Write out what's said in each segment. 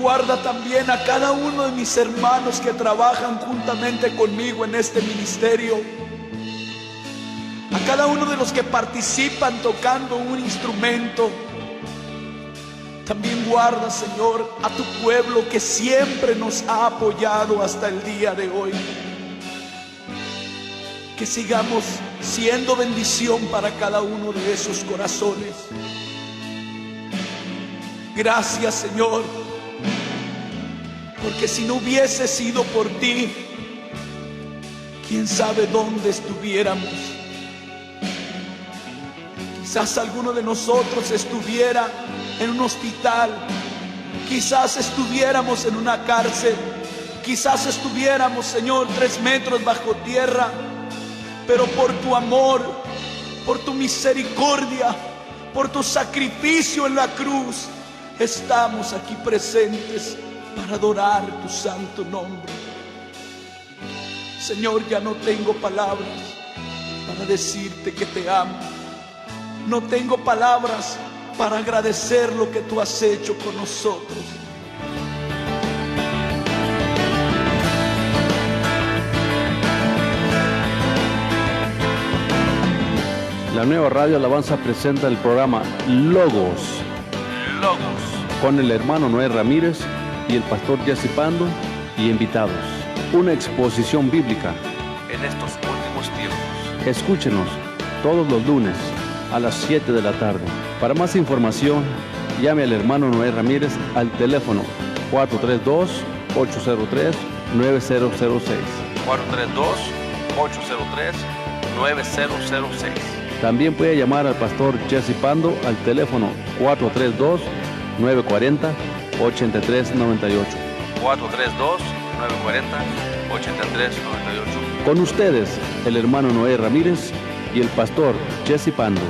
Guarda también a cada uno de mis hermanos que trabajan juntamente conmigo en este ministerio. A cada uno de los que participan tocando un instrumento. También guarda, Señor, a tu pueblo que siempre nos ha apoyado hasta el día de hoy. Que sigamos siendo bendición para cada uno de esos corazones. Gracias, Señor, porque si no hubiese sido por ti, quién sabe dónde estuviéramos. Quizás alguno de nosotros estuviera en un hospital, quizás estuviéramos en una cárcel, quizás estuviéramos, Señor, 3 metros bajo tierra, pero por tu amor, por tu misericordia, por tu sacrificio en la cruz, estamos aquí presentes para adorar tu santo nombre. Señor, ya no tengo palabras para decirte que te amo. No tengo palabras para agradecer lo que tú has hecho con nosotros. La Nueva Radio Alabanza presenta el programa Logos con el hermano Noé Ramírez y el pastor Jesse Pando y invitados. Una exposición bíblica en estos últimos tiempos. Escúchenos todos los lunes a las 7 de la tarde. Para más información, llame al hermano Noé Ramírez al teléfono 432-803-9006. 432-803-9006. También puede llamar al pastor Jesse Pando al teléfono 432-940-8398. 432-940-8398. Con ustedes, el hermano Noé Ramírez y el pastor Jesse Pando.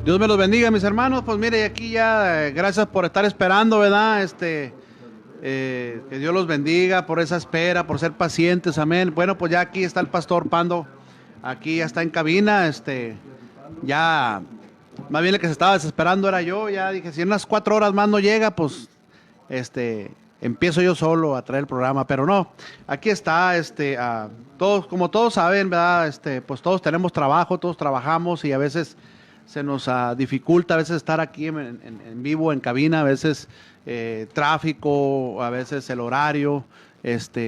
Dios me los bendiga, mis hermanos. Pues mire, aquí ya, gracias por estar esperando, ¿verdad? Que Dios los bendiga por esa espera, por ser pacientes, amén. Bueno, pues ya aquí está el pastor Pando, aquí ya está en cabina, ya, más bien el que se estaba desesperando era yo. Ya dije, si en unas 4 horas más no llega, pues, empiezo yo solo a traer el programa, pero no, aquí está, todos, como todos saben, ¿verdad? Pues todos tenemos trabajo, todos trabajamos y a veces se nos dificulta a veces estar aquí en vivo, en cabina, a veces tráfico, a veces el horario,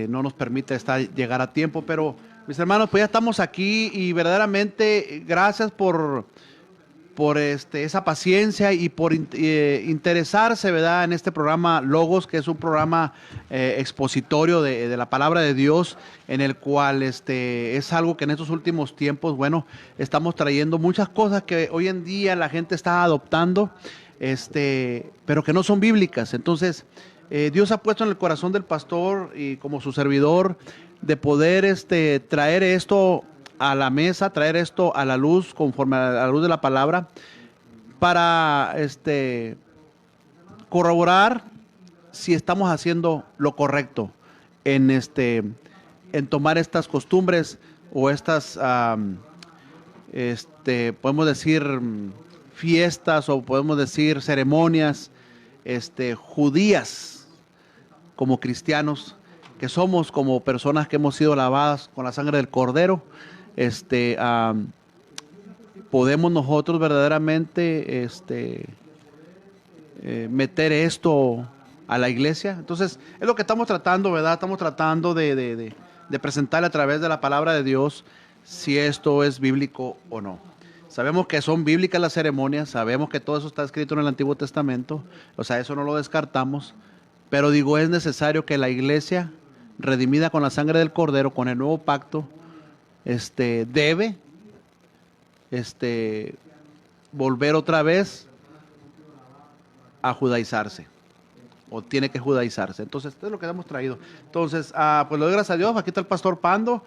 no nos permite llegar a tiempo, pero mis hermanos, pues ya estamos aquí y verdaderamente gracias por esa paciencia y por interesarse, ¿verdad?, en este programa Logos, que es un programa expositorio de la palabra de Dios, en el cual es algo que en estos últimos tiempos, bueno, estamos trayendo muchas cosas que hoy en día la gente está adoptando, pero que no son bíblicas. Entonces, Dios ha puesto en el corazón del pastor y como su servidor de poder traer esto a la mesa, traer esto a la luz, conforme a la luz de la palabra, para corroborar si estamos haciendo lo correcto en tomar estas costumbres o estas, podemos decir, fiestas o podemos decir ceremonias judías como cristianos, que somos como personas que hemos sido lavadas con la sangre del Cordero. Podemos nosotros verdaderamente meter esto a la iglesia. Entonces es lo que estamos tratando, ¿verdad? Estamos tratando de presentarle a través de la palabra de Dios si esto es bíblico o no. Sabemos que son bíblicas las ceremonias, sabemos que todo eso está escrito en el Antiguo Testamento, o sea, eso no lo descartamos, pero digo, es necesario que la iglesia, redimida con la sangre del Cordero, con el nuevo pacto, debe volver otra vez a judaizarse, o tiene que judaizarse. Entonces, esto es lo que hemos traído. Entonces, pues le doy gracias a Dios. Aquí está el pastor Pando.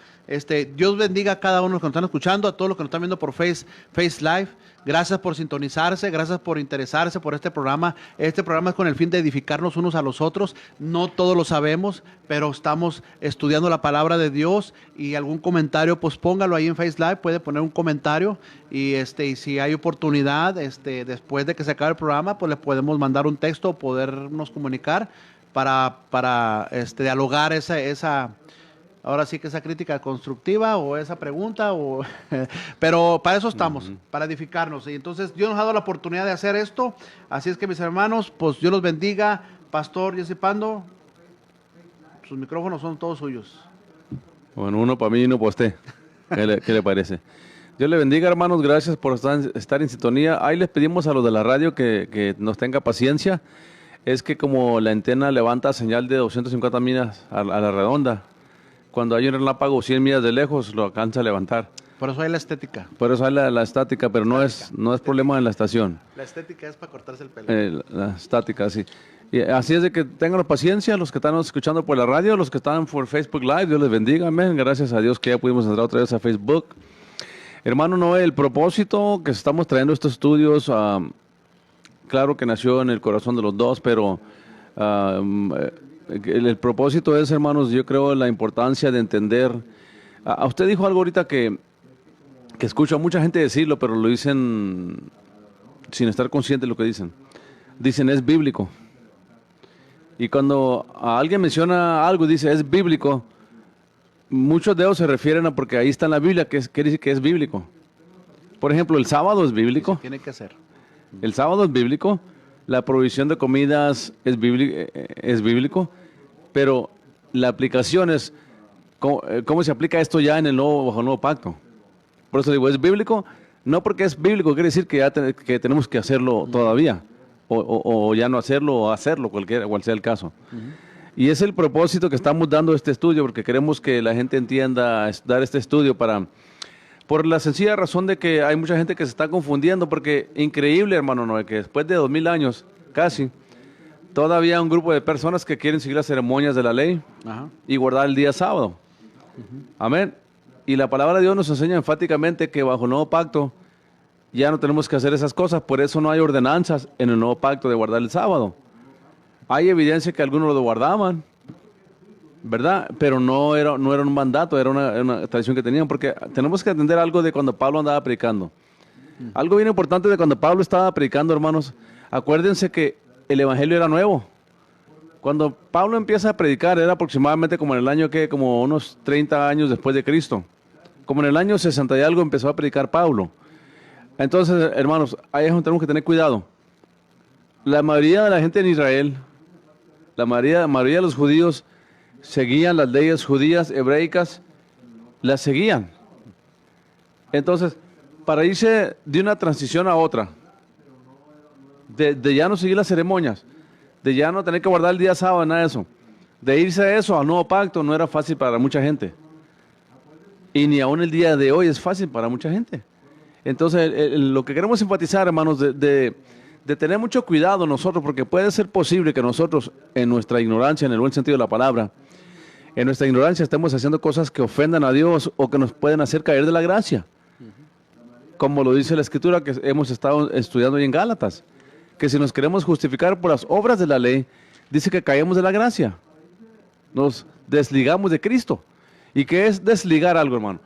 Dios bendiga a cada uno de los que nos están escuchando, a todos los que nos están viendo por Face Live. Gracias por sintonizarse, gracias por interesarse por este programa. Este programa es con el fin de edificarnos unos a los otros. No todos lo sabemos, pero estamos estudiando la palabra de Dios, y algún comentario, pues póngalo ahí en Face Live, puede poner un comentario, y si hay oportunidad, después de que se acabe el programa, pues le podemos mandar un texto o podernos comunicar para dialogar ahora sí que esa crítica constructiva o esa pregunta, pero para eso estamos, para edificarnos. Y entonces Dios nos ha dado la oportunidad de hacer esto. Así es que, mis hermanos, pues Dios los bendiga. Pastor Jesse Pando, sus micrófonos son todos suyos. Bueno, uno para mí y uno para usted. ¿Qué le parece? Dios le bendiga, hermanos. Gracias por estar en sintonía. Ahí les pedimos a los de la radio que nos tenga paciencia. Es que como la antena levanta señal de 250 millas a la redonda, cuando hay un relámpago 100 millas de lejos, lo alcanza a levantar. Por eso hay la estética. Por eso hay la estática, pero no es problema en la estación. La estética es para cortarse el pelo. La estática, sí. Y así es de que tengan paciencia, los que están escuchando por la radio, los que están por Facebook Live, Dios les bendiga, amén. Gracias a Dios que ya pudimos entrar otra vez a Facebook. Hermano Noé, el propósito que estamos trayendo estos estudios, claro que nació en el corazón de los dos, pero el propósito es, hermanos, yo creo la importancia de entender. Usted dijo algo ahorita que escucho a mucha gente decirlo, pero lo dicen sin estar consciente de lo que dicen. Dicen, es bíblico. Y cuando alguien menciona algo y dice, es bíblico, muchos de ellos se refieren a porque ahí está en la Biblia, que quiere decir que es bíblico. Por ejemplo, el sábado es bíblico. Tiene que ser. El sábado es bíblico. La provisión de comidas es bíblico, pero la aplicación es cómo se aplica esto ya en bajo el nuevo pacto. Por eso digo, es bíblico, no porque es bíblico quiere decir que ya que tenemos que hacerlo todavía, o ya no hacerlo, o hacerlo, cual sea el caso. Y es el propósito que estamos dando este estudio, porque queremos que la gente entienda dar este estudio por la sencilla razón de que hay mucha gente que se está confundiendo, porque increíble, hermano Noé, que después de 2000 años, casi, todavía hay un grupo de personas que quieren seguir las ceremonias de la ley y guardar el día sábado. Amén. Y la palabra de Dios nos enseña enfáticamente que bajo el nuevo pacto ya no tenemos que hacer esas cosas, por eso no hay ordenanzas en el nuevo pacto de guardar el sábado. Hay evidencia que algunos lo guardaban, ¿verdad? Pero no era un mandato, era una tradición que tenían, porque tenemos que entender algo de cuando Pablo andaba predicando. Algo bien importante de cuando Pablo estaba predicando, hermanos, acuérdense que el evangelio era nuevo. Cuando Pablo empieza a predicar era aproximadamente como en el año como unos 30 años después de Cristo. Como en el año 60 y algo empezó a predicar Pablo. Entonces, hermanos, ahí es donde tenemos que tener cuidado. La mayoría de la gente en Israel, la mayoría de los judíos seguían las leyes judías, hebreicas, las seguían. Entonces, para irse de una transición a otra, de ya no seguir las ceremonias, de ya no tener que guardar el día sábado, nada de eso, de irse a eso, al nuevo pacto, no era fácil para mucha gente. Y ni aún el día de hoy es fácil para mucha gente. Entonces, lo que queremos enfatizar, hermanos, de tener mucho cuidado nosotros, porque puede ser posible que nosotros, en nuestra ignorancia, en el buen sentido de la palabra, en nuestra ignorancia estemos haciendo cosas que ofendan a Dios o que nos pueden hacer caer de la gracia. Como lo dice la Escritura que hemos estado estudiando hoy en Gálatas, que si nos queremos justificar por las obras de la ley, dice que caemos de la gracia. Nos desligamos de Cristo. ¿Y qué es desligar algo, hermano?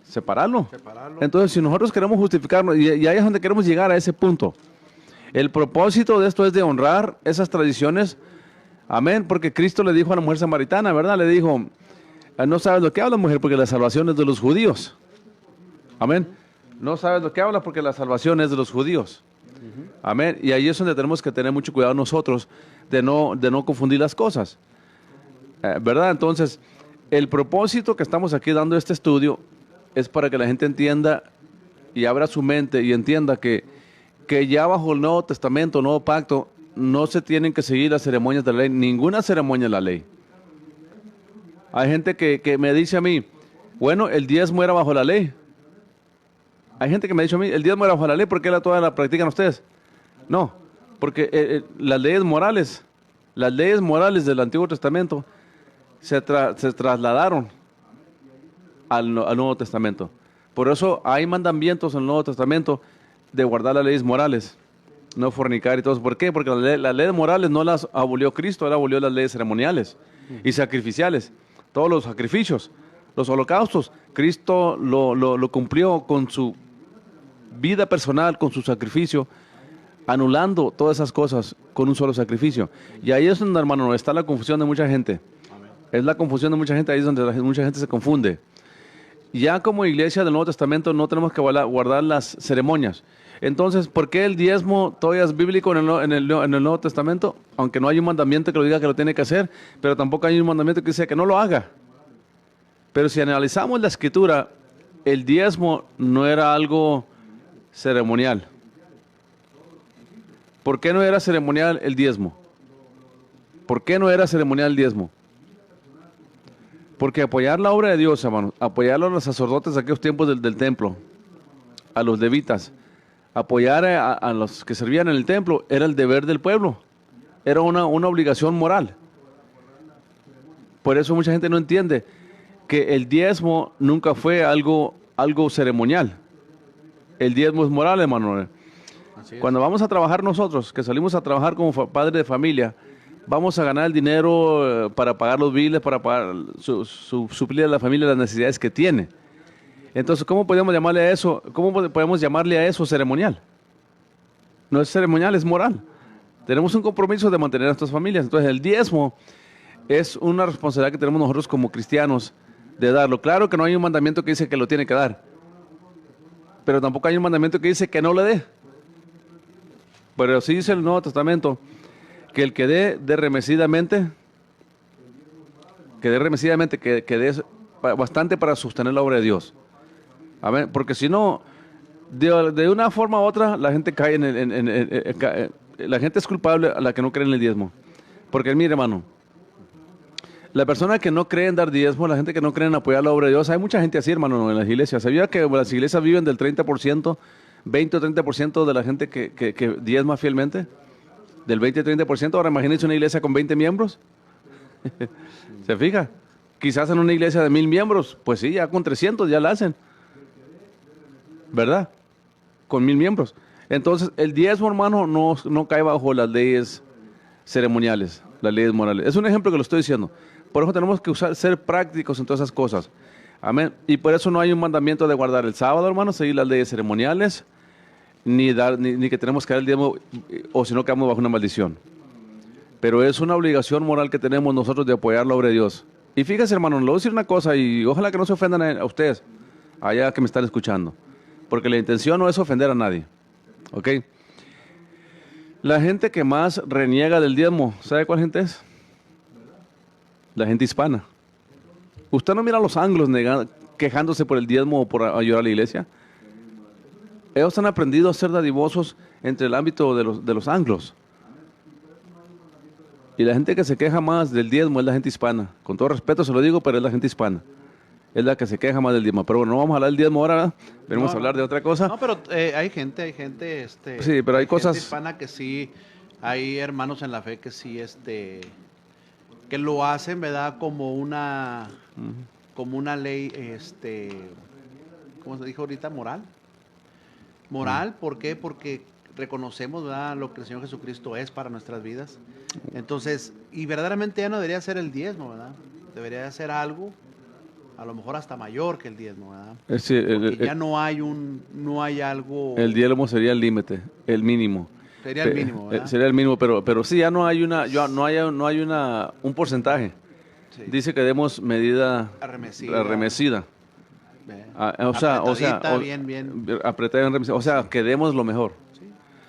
Separarlo. Entonces, si nosotros queremos justificarnos, y ahí es donde queremos llegar a ese punto. El propósito de esto es de honrar esas tradiciones. Amén, porque Cristo le dijo a la mujer samaritana, ¿verdad? Le dijo, no sabes lo que habla, mujer, porque la salvación es de los judíos. Amén. No sabes lo que habla porque la salvación es de los judíos. Amén. Y ahí es donde tenemos que tener mucho cuidado nosotros de no confundir las cosas. ¿Verdad? Entonces, el propósito que estamos aquí dando este estudio es para que la gente entienda y abra su mente y entienda que ya bajo el Nuevo Testamento, Nuevo Pacto, no se tienen que seguir las ceremonias de la ley, ninguna ceremonia de la ley. Hay gente que me dice a mí, bueno, el diezmo era bajo la ley. Hay gente que me ha dicho a mí, el diezmo era bajo la ley, ¿por qué toda la practican ustedes? No, porque las leyes morales del Antiguo Testamento se trasladaron al Nuevo Testamento. Por eso hay mandamientos en el Nuevo Testamento de guardar las leyes morales, no fornicar y todo eso. ¿Por qué? Porque las leyes morales no las abolió Cristo, él abolió las leyes ceremoniales y sacrificiales, todos los sacrificios, los holocaustos. Cristo lo cumplió con su vida personal, con su sacrificio, anulando todas esas cosas con un solo sacrificio. Y ahí es donde, hermano, está la confusión de mucha gente. Es la confusión de mucha gente, ahí es donde mucha gente se confunde. Ya como iglesia del Nuevo Testamento no tenemos que guardar las ceremonias. Entonces, ¿por qué el diezmo todavía es bíblico en el Nuevo Testamento? Aunque no hay un mandamiento que lo diga que lo tiene que hacer, pero tampoco hay un mandamiento que dice que no lo haga. Pero si analizamos la Escritura, el diezmo no era algo ceremonial. ¿Por qué no era ceremonial el diezmo? ¿Por qué no era ceremonial el diezmo? Porque apoyar la obra de Dios, hermanos, apoyar a los sacerdotes de aquellos tiempos del templo, a los levitas, apoyar a los que servían en el templo, era el deber del pueblo, era una obligación moral. Por eso mucha gente no entiende que el diezmo nunca fue algo ceremonial. El diezmo es moral, hermano. Cuando vamos a trabajar nosotros, que salimos a trabajar como padres de familia, vamos a ganar el dinero para pagar los biles, para pagar suplir a la familia las necesidades que tiene. Entonces, ¿cómo podemos llamarle a eso? ¿Cómo podemos llamarle a eso ceremonial? No es ceremonial, es moral. Tenemos un compromiso de mantener a nuestras familias. Entonces, el diezmo es una responsabilidad que tenemos nosotros como cristianos de darlo. Claro que no hay un mandamiento que dice que lo tiene que dar, pero tampoco hay un mandamiento que dice que no le dé. Pero sí dice el Nuevo Testamento que el que dé remecidamente, que dé bastante para sostener la obra de Dios. Amén. Porque si no, de una forma u otra, la gente cae la gente es culpable a la que no cree en el diezmo. Porque mire, hermano, la persona que no cree en dar diezmo, la gente que no cree en apoyar la obra de Dios, hay mucha gente así, hermano, en las iglesias. ¿Sabía que las iglesias viven del 30%, 20 o 30% de la gente que diezma fielmente? Del 20-30%, ahora imagínense una iglesia con 20 miembros. ¿Se fija? Quizás en una iglesia de 1000 miembros, pues sí, ya con 300 ya la hacen. ¿Verdad? Con 1000 miembros. Entonces, el diezmo, hermano, no cae bajo las leyes ceremoniales, las leyes morales. Es un ejemplo que lo estoy diciendo. Por eso tenemos que ser prácticos en todas esas cosas. Amén. Y por eso no hay un mandamiento de guardar el sábado, hermano, seguir las leyes ceremoniales, ni que tenemos que dar el diezmo, o si no quedamos bajo una maldición. Pero es una obligación moral que tenemos nosotros de apoyar la obra de Dios. Y fíjese, hermano, le voy a decir una cosa, y ojalá que no se ofendan a ustedes, allá que me están escuchando, porque la intención no es ofender a nadie, ¿ok? La gente que más reniega del diezmo, ¿sabe cuál gente es? La gente hispana. ¿Usted no mira a los anglos quejándose por el diezmo o por ayudar a la iglesia? Ellos han aprendido a ser dadivosos entre el ámbito de los anglos. Y la gente que se queja más del diezmo es la gente hispana. Con todo respeto se lo digo, pero es la gente hispana. Es la que se queja más del diezmo. Pero bueno, no vamos a hablar del diezmo ahora, ¿verdad? Venimos a hablar de otra cosa. No, pero hay gente, sí, pero hay cosas hispana que sí, hay hermanos en la fe que sí, que lo hacen, ¿verdad? Como una ley, ¿cómo se dijo ahorita? Moral, ¿por qué? Porque reconocemos, ¿verdad?, lo que el Señor Jesucristo es para nuestras vidas. Entonces, y verdaderamente ya no debería ser el diezmo, ¿verdad? Debería ser algo, a lo mejor hasta mayor que el diezmo, ¿verdad? Sí, ya no hay algo. El diezmo sería el límite, el mínimo. Sería el mínimo, ¿verdad? Sería el mínimo, pero sí, ya no hay un porcentaje. Sí. Dice que demos medida arremecida. Bien. Apretada y remesida. O sea, que demos lo mejor. Sí.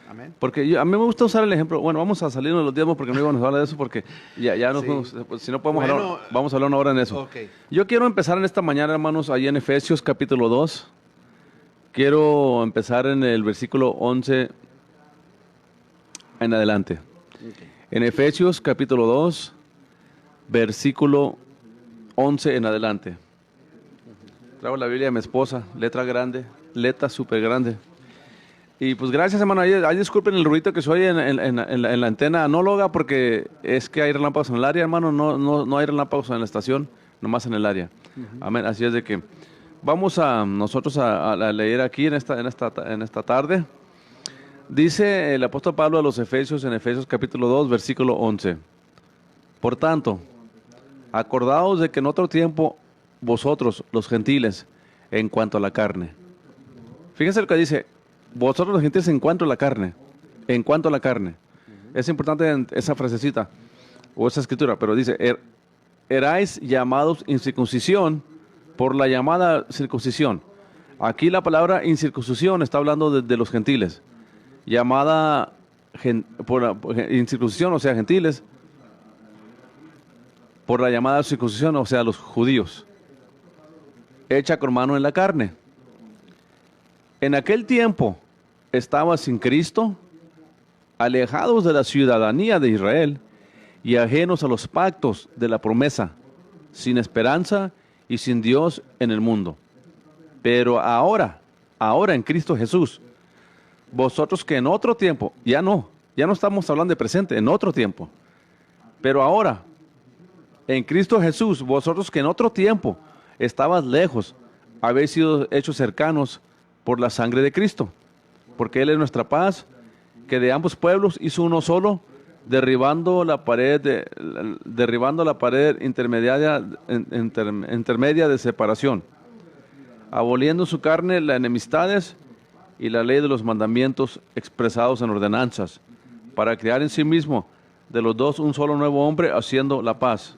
Amén. Porque a mí me gusta usar el ejemplo. Bueno, vamos a salirnos de los diezmos porque no íbamos a hablar de eso porque ya nos podemos, si no podemos hablar, vamos a hablar una hora en eso. Okay. Yo quiero empezar en esta mañana, hermanos, ahí en Efesios capítulo 2. Quiero empezar en el versículo 11 en adelante. Okay. En Efesios capítulo 2, versículo 11 en adelante. Traigo la Biblia de mi esposa, letra grande, letra súper grande. Y pues gracias, hermano. Ahí disculpen el ruido que se oye en la antena anóloga porque es que hay relámpagos en el área, hermano. No hay relámpagos en la estación, nomás en el área. Amén. Así es de que vamos nosotros a leer aquí en esta tarde. Dice el apóstol Pablo a los Efesios en Efesios capítulo 2, versículo 11. Por tanto, acordaos de que en otro tiempo vosotros, los gentiles, en cuanto a la carne. Fíjense lo que dice, vosotros los gentiles en cuanto a la carne. En cuanto a la carne. Es importante esa frasecita o esa escritura, pero dice, erais llamados incircuncisión por la llamada circuncisión. Aquí la palabra incircuncisión está hablando de los gentiles. Llamada incircuncisión, o sea, gentiles, por la llamada circuncisión, o sea, los judíos, hecha con mano en la carne. En aquel tiempo estaba sin Cristo, alejados de la ciudadanía de Israel y ajenos a los pactos de la promesa, sin esperanza y sin Dios en el mundo. Pero ahora en Cristo Jesús, vosotros que en otro tiempo, ya no estamos hablando de presente, en otro tiempo, pero ahora, en Cristo Jesús, vosotros que en otro tiempo estabas lejos, habéis sido hechos cercanos por la sangre de Cristo, porque Él es nuestra paz, que de ambos pueblos hizo uno solo, derribando la pared intermedia de separación, aboliendo en su carne las enemistades y la ley de los mandamientos expresados en ordenanzas, para crear en sí mismo de los dos un solo nuevo hombre, haciendo la paz,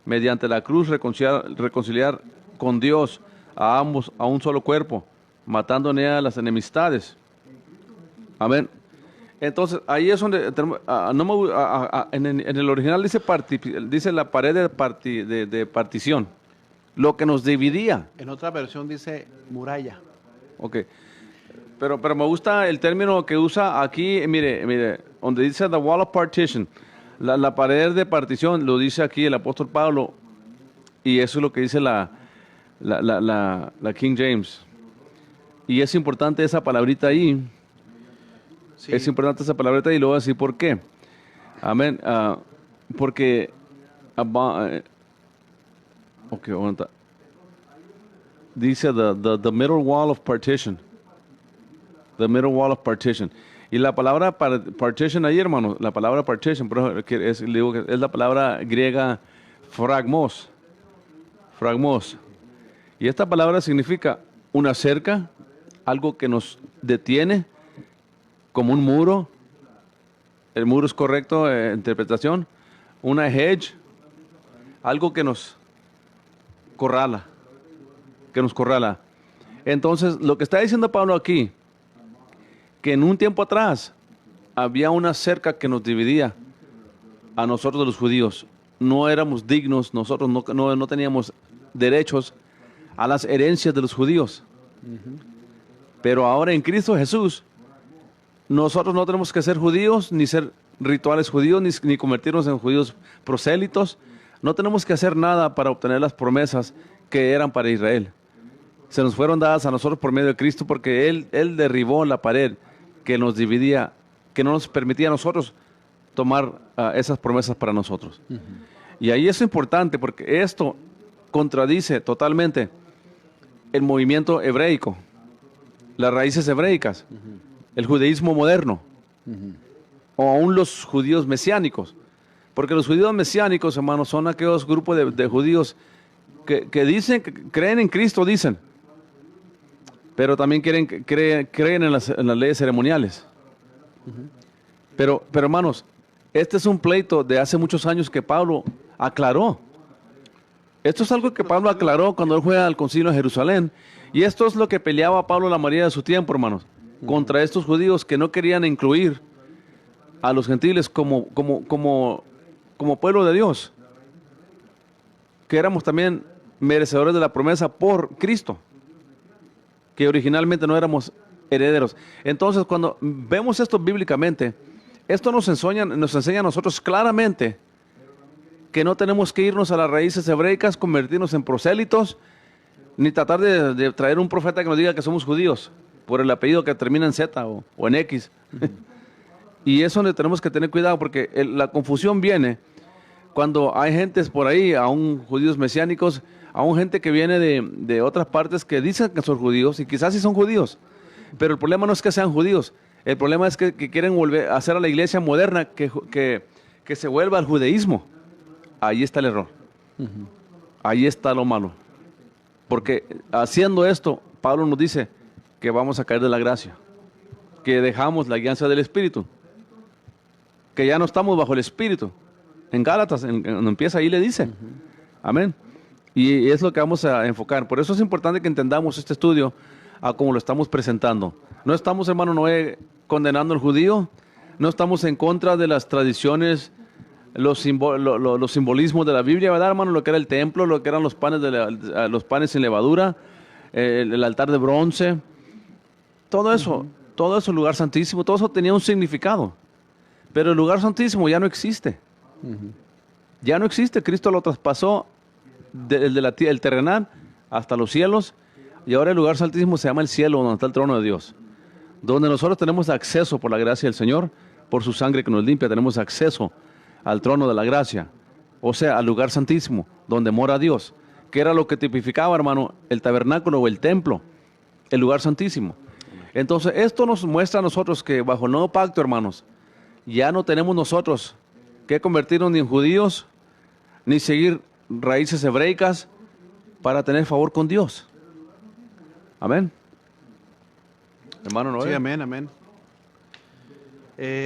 mediante la cruz reconciliar con Dios a ambos a un solo cuerpo, matando en ella las enemistades. Amén. Entonces, ahí es donde en el original dice la pared de partición, lo que nos dividía. En otra versión dice muralla. Ok. Pero me gusta el término que usa aquí, mire, donde dice the wall of partition, la pared de partición, lo dice aquí el apóstol Pablo, y eso es lo que dice la King James. Y es importante esa palabrita ahí. Sí. Es importante esa palabrita y luego voy a decir por qué. Amén. Porque ok, aguanta. Dice the middle wall of partition. The middle wall of partition. Y la palabra partition ahí, hermano, la palabra partition, que es la palabra griega fragmos. Fragmos. Y esta palabra significa una cerca, algo que nos detiene, como un muro. El muro es correcto, interpretación. Una hedge, algo que nos corrala. Entonces, lo que está diciendo Pablo aquí, que en un tiempo atrás había una cerca que nos dividía a nosotros los judíos. No éramos dignos, nosotros no teníamos derechos a las herencias de los judíos. Pero ahora en Cristo Jesús, nosotros no tenemos que ser judíos, ni ser rituales judíos, ni convertirnos en judíos prosélitos. No tenemos que hacer nada para obtener las promesas que eran para Israel. Se nos fueron dadas a nosotros por medio de Cristo, porque Él derribó la pared que nos dividía, que no nos permitía a nosotros tomar esas promesas para nosotros. Y ahí es importante, porque esto contradice totalmente el movimiento hebreico, las raíces hebreicas, el judaísmo moderno, o aún los judíos mesiánicos. Porque los judíos mesiánicos, hermanos, son aquellos grupos de judíos que dicen, que creen en Cristo, dicen, pero también creen en las leyes ceremoniales. Pero hermanos, este es un pleito de hace muchos años que Pablo aclaró. Esto es algo que Pablo aclaró cuando él fue al concilio de Jerusalén. Y esto es lo que peleaba Pablo la mayoría de su tiempo, hermanos, contra estos judíos que no querían incluir a los gentiles como pueblo de Dios, que éramos también merecedores de la promesa por Cristo, que originalmente no éramos herederos. Entonces, cuando vemos esto bíblicamente, esto nos enseña a nosotros claramente que no tenemos que irnos a las raíces hebreicas, convertirnos en prosélitos, ni tratar de traer un profeta que nos diga que somos judíos por el apellido que termina en Z o en X. Y es donde tenemos que tener cuidado, porque la confusión viene cuando hay gentes por ahí, aún judíos mesiánicos, aún gente que viene de otras partes que dicen que son judíos, y quizás sí son judíos, pero el problema no es que sean judíos, El problema es que quieren volver a hacer a la iglesia moderna que se vuelva al judaísmo. Ahí está el error. Ahí está lo malo. Porque haciendo esto, Pablo nos dice que vamos a caer de la gracia, que dejamos la guianza del Espíritu, que ya no estamos bajo el Espíritu. En Gálatas, cuando empieza ahí le dice. Amén. Y es lo que vamos a enfocar. Por eso es importante que entendamos este estudio a como lo estamos presentando. No estamos, hermano Noé, condenando al judío, no estamos en contra de las tradiciones, los simbolismos de la Biblia, ¿verdad, hermano? Lo que era el templo, lo que eran los panes, los panes sin levadura, el altar de bronce, todo eso, el lugar santísimo, todo eso tenía un significado. Pero el lugar santísimo ya no existe. Ya no existe. Cristo lo traspasó del terrenal hasta los cielos, y ahora el lugar santísimo se llama el cielo, donde está el trono de Dios, donde nosotros tenemos acceso por la gracia del Señor, por su sangre que nos limpia, tenemos acceso al trono de la gracia, o sea, al lugar santísimo, donde mora Dios, que era lo que tipificaba, hermano, el tabernáculo o el templo, el lugar santísimo. Entonces, esto nos muestra a nosotros que bajo el nuevo pacto, hermanos, ya no tenemos nosotros que convertirnos ni en judíos, ni seguir raíces hebreicas para tener favor con Dios. Amén. Hermano Noé. Sí, amén, amén.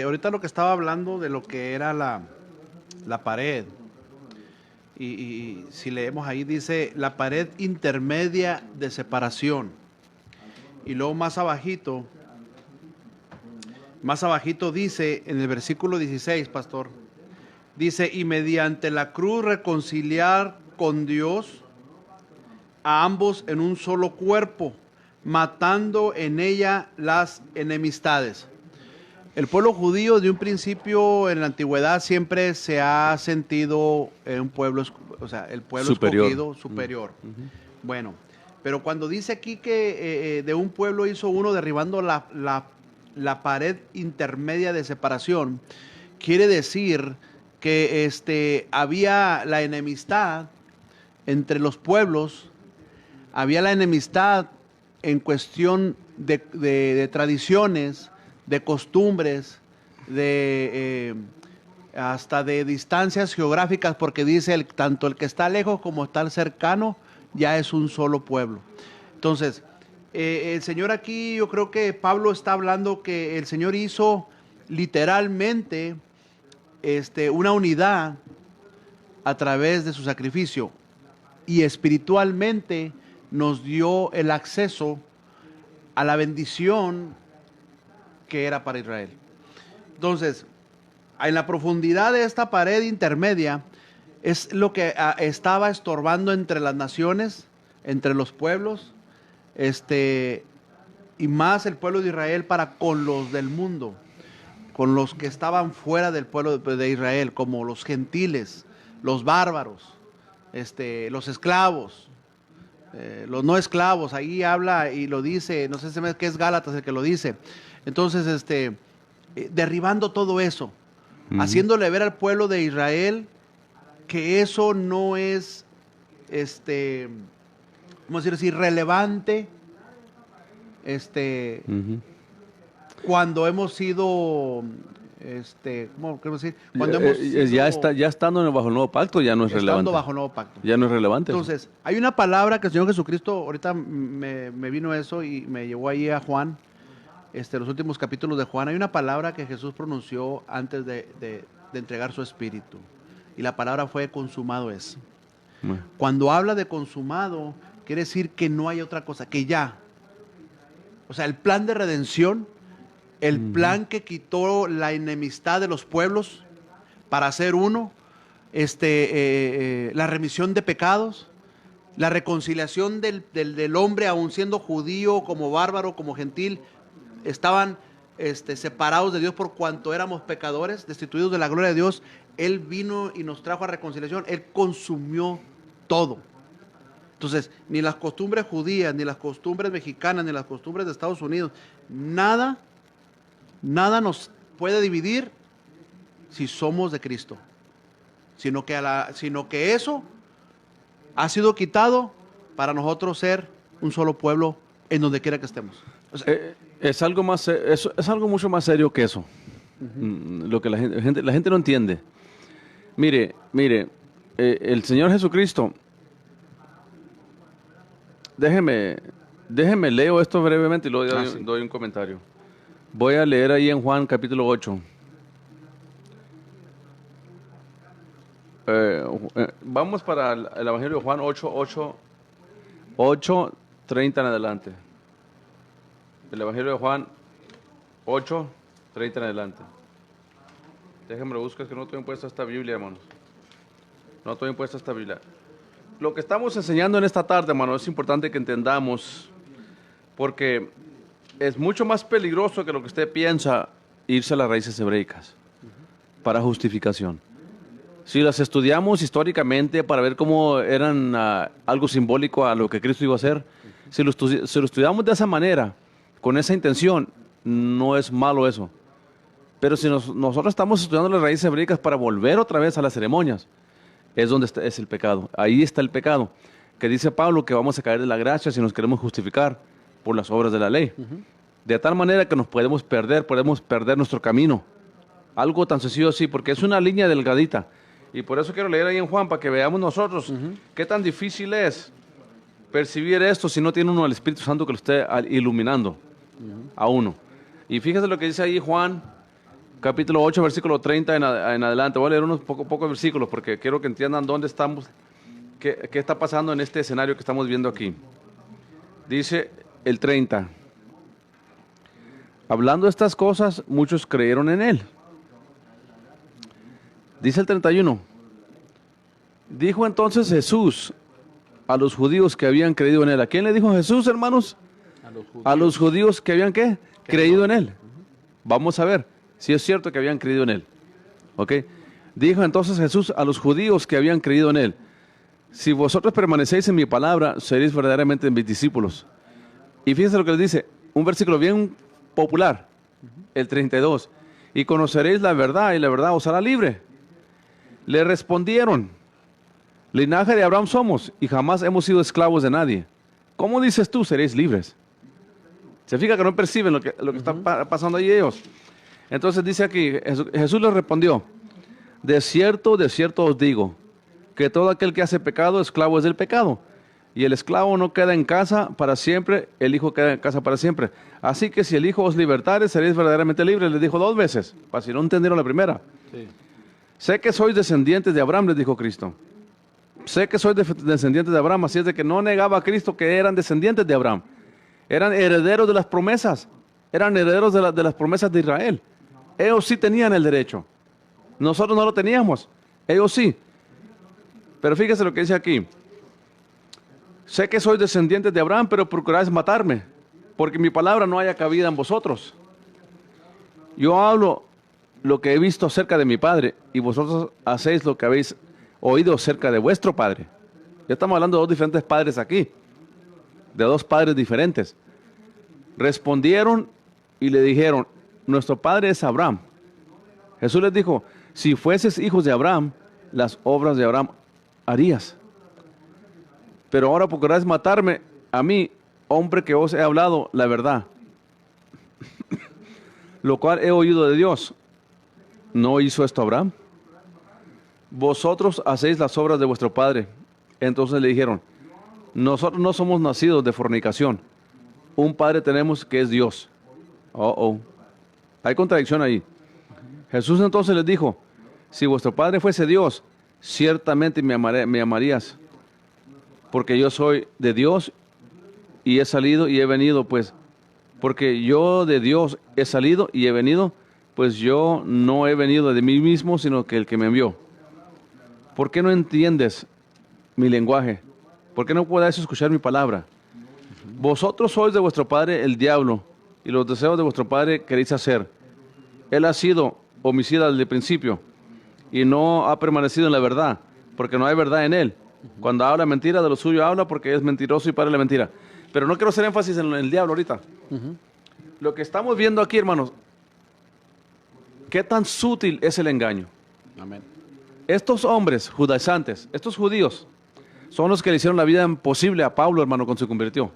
Ahorita lo que estaba hablando de lo que era la pared. Y si leemos ahí dice la pared intermedia de separación. Y luego más abajito dice en el versículo 16, pastor, dice, y mediante la cruz reconciliar con Dios a ambos en un solo cuerpo, matando en ella las enemistades. El pueblo judío de un principio en la antigüedad siempre se ha sentido un pueblo, o sea, el pueblo superior. Escogido superior. Bueno, pero cuando dice aquí que de un pueblo hizo uno derribando la pared intermedia de separación, quiere decir que había la enemistad entre los pueblos, había la enemistad en cuestión de tradiciones, de costumbres, hasta de distancias geográficas, porque dice tanto el que está lejos como está el cercano, ya es un solo pueblo. Entonces, el Señor aquí, yo creo que Pablo está hablando que el Señor hizo literalmente una unidad a través de su sacrificio, y espiritualmente nos dio el acceso a la bendición que era para Israel. Entonces, en la profundidad de esta pared intermedia es lo que estaba estorbando entre las naciones, entre los pueblos, y más el pueblo de Israel para con los del mundo, con los que estaban fuera del pueblo de Israel, como los gentiles, los bárbaros, los esclavos, los no esclavos. Ahí habla y lo dice, no sé si es Gálatas el que lo dice. Entonces, derribando todo eso, haciéndole ver al pueblo de Israel que eso no es, ¿cómo decir así?, relevante, cuando hemos sido, ¿cómo quiero decir? Cuando hemos sido, ya estando bajo el nuevo pacto ya no es relevante. Estando bajo el nuevo pacto. Ya no es relevante. Entonces, hay una palabra que el Señor Jesucristo, ahorita me vino eso y me llevó ahí a Juan, los últimos capítulos de Juan. Hay una palabra que Jesús pronunció antes de entregar su espíritu. Y la palabra fue consumado es. Bueno. Cuando habla de consumado, quiere decir que no hay otra cosa, que ya. O sea, el plan de redención, el plan que quitó la enemistad de los pueblos para hacer uno, la remisión de pecados, la reconciliación del hombre, aun siendo judío, como bárbaro, como gentil, estaban separados de Dios por cuanto éramos pecadores, destituidos de la gloria de Dios. Él vino y nos trajo a reconciliación. Él consumió todo. Entonces, ni las costumbres judías, ni las costumbres mexicanas, ni las costumbres de Estados Unidos, nada nos puede dividir si somos de Cristo. Sino que eso ha sido quitado para nosotros ser un solo pueblo en donde quiera que estemos. O sea, Es algo más, es algo mucho más serio que eso. Lo que la gente no entiende. Mire, el Señor Jesucristo, déjeme leo esto brevemente y luego doy un comentario. Voy a leer ahí en Juan capítulo 8. Vamos para el Evangelio de Juan 8:30 en adelante. El Evangelio de Juan 8:30 en adelante. Déjenme lo buscar, que no estoy impuesto a esta Biblia, hermanos. No estoy impuesto a esta Biblia. Lo que estamos enseñando en esta tarde, hermanos, es importante que entendamos, porque es mucho más peligroso que lo que usted piensa irse a las raíces hebreicas para justificación. Si las estudiamos históricamente para ver cómo eran algo simbólico a lo que Cristo iba a hacer, si lo estudiamos de esa manera, con esa intención, no es malo eso. Pero si nosotros estamos estudiando las raíces hebreicas para volver otra vez a las ceremonias, es donde es el pecado. Ahí está el pecado, que dice Pablo que vamos a caer de la gracia si nos queremos justificar por las obras de la ley. De tal manera que nos podemos perder nuestro camino. Algo tan sencillo así, porque es una línea delgadita. Y por eso quiero leer ahí en Juan, para que veamos nosotros qué tan difícil es percibir esto si no tiene uno al Espíritu Santo que lo esté iluminando a uno. Y fíjese lo que dice ahí Juan, capítulo 8, versículo 30 en adelante. Voy a leer unos pocos versículos porque quiero que entiendan dónde estamos, qué está pasando en este escenario que estamos viendo aquí. Dice el 30. Hablando de estas cosas, muchos creyeron en él. Dice el 31. Dijo entonces Jesús a los judíos que habían creído en él. ¿A quién le dijo Jesús, hermanos? A los judíos que habían, ¿qué? Creído en él. Vamos a ver si es cierto que habían creído en él. ¿Ok? Dijo entonces Jesús a los judíos que habían creído en él. Si vosotros permanecéis en mi palabra, seréis verdaderamente mis discípulos. Y fíjense lo que les dice. Un versículo bien popular. El 32. Y conoceréis la verdad, y la verdad os hará libre. Le respondieron, linaje de Abraham somos y jamás hemos sido esclavos de nadie. ¿Cómo dices tú, seréis libres? Se fija que no perciben lo que está pasando ahí ellos. Entonces dice aquí, Jesús les respondió, de cierto os digo, que todo aquel que hace pecado, esclavo es del pecado. Y el esclavo no queda en casa para siempre, el hijo queda en casa para siempre. Así que si el hijo os libertare, seréis verdaderamente libres. Les dijo 2 veces, para si no entendieron la primera. Sí. Sé que sois descendientes de Abraham, les dijo Cristo. Sé que sois descendientes de Abraham, así es de que no negaba a Cristo que eran descendientes de Abraham. Eran herederos de las promesas, eran herederos de las promesas de Israel. Ellos sí tenían el derecho. Nosotros no lo teníamos, ellos sí. Pero fíjese lo que dice aquí. Sé que sois descendientes de Abraham, pero procuráis matarme, porque mi palabra no haya cabida en vosotros. Yo hablo lo que he visto acerca de mi Padre, y vosotros hacéis lo que habéis oído acerca de vuestro Padre. Ya estamos hablando de 2 diferentes padres aquí, de 2 padres diferentes. Respondieron y le dijeron, nuestro padre es Abraham. Jesús les dijo, si fueses hijos de Abraham, las obras de Abraham harías. Pero ahora procuráis matarme a mí, hombre que os he hablado la verdad, lo cual he oído de Dios. ¿No hizo esto Abraham? Vosotros hacéis las obras de vuestro padre. Entonces le dijeron, nosotros no somos nacidos de fornicación. Un padre tenemos que es Dios. Hay contradicción ahí. Jesús entonces les dijo, si vuestro padre fuese Dios, ciertamente me amarías, porque yo soy de Dios y he salido y he venido, pues, porque yo de Dios he salido y he venido, pues yo no he venido de mí mismo, sino que el que me envió. ¿Por qué no entiendes mi lenguaje? ¿Por qué no podéis escuchar mi palabra? Vosotros sois de vuestro padre el diablo, y los deseos de vuestro padre queréis hacer. Él ha sido homicida desde el principio, y no ha permanecido en la verdad, porque no hay verdad en él. Cuando habla mentira, de lo suyo habla, porque es mentiroso y padre de la mentira. Pero no quiero hacer énfasis en el diablo ahorita. Lo que estamos viendo aquí, hermanos, ¿qué tan sutil es el engaño? Amén. Estos hombres judaizantes, estos judíos, son los que le hicieron la vida imposible a Pablo, hermano, cuando se convirtió.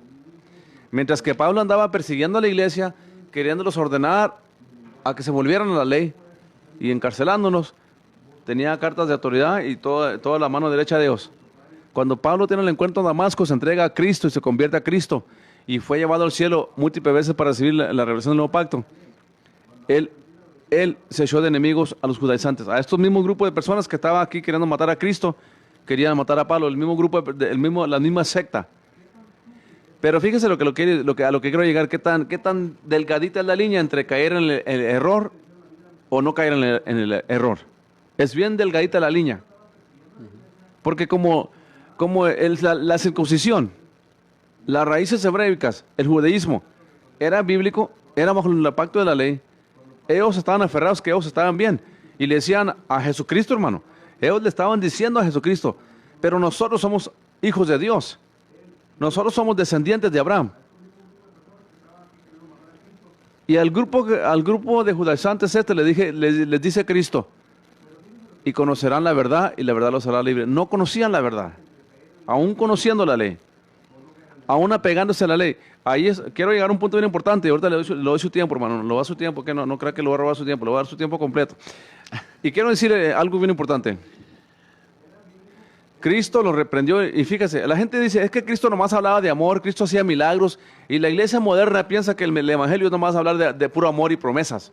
Mientras que Pablo andaba persiguiendo a la iglesia queriéndolos ordenar a que se volvieran a la ley y encarcelándonos. Tenía cartas de autoridad y toda la mano derecha de Dios. Cuando Pablo tiene el encuentro en Damasco, se entrega a Cristo y se convierte a Cristo y fue llevado al cielo múltiples veces para recibir la revelación del nuevo pacto. Él se echó de enemigos a los judaizantes, a estos mismos grupos de personas que estaban aquí queriendo matar a Cristo, querían matar a Pablo, el mismo grupo, la misma secta. Pero fíjese a lo que quiero llegar, qué tan delgadita es la línea entre caer en el error o no caer en el error. Es bien delgadita la línea. Porque como la circuncisión, las raíces hebreicas, el judaísmo, era bíblico, era bajo el pacto de la ley, ellos estaban aferrados que ellos estaban bien. Y le decían a Jesucristo, hermano. Ellos le estaban diciendo a Jesucristo, pero nosotros somos hijos de Dios. Nosotros somos descendientes de Abraham. Y al grupo de judaizantes les dice Cristo, y conocerán la verdad, y la verdad los hará libres. No conocían la verdad, aún conociendo la ley, aún apegándose a la ley. Quiero llegar a un punto bien importante, y ahorita le doy su tiempo, hermano, le doy su tiempo, que no crea que le voy a robar su tiempo, le voy a dar su tiempo completo. Y quiero decirle algo bien importante. Cristo lo reprendió, y fíjese, la gente dice, es que Cristo nomás hablaba de amor, Cristo hacía milagros, y la iglesia moderna piensa que el evangelio es nomás hablar de puro amor y promesas.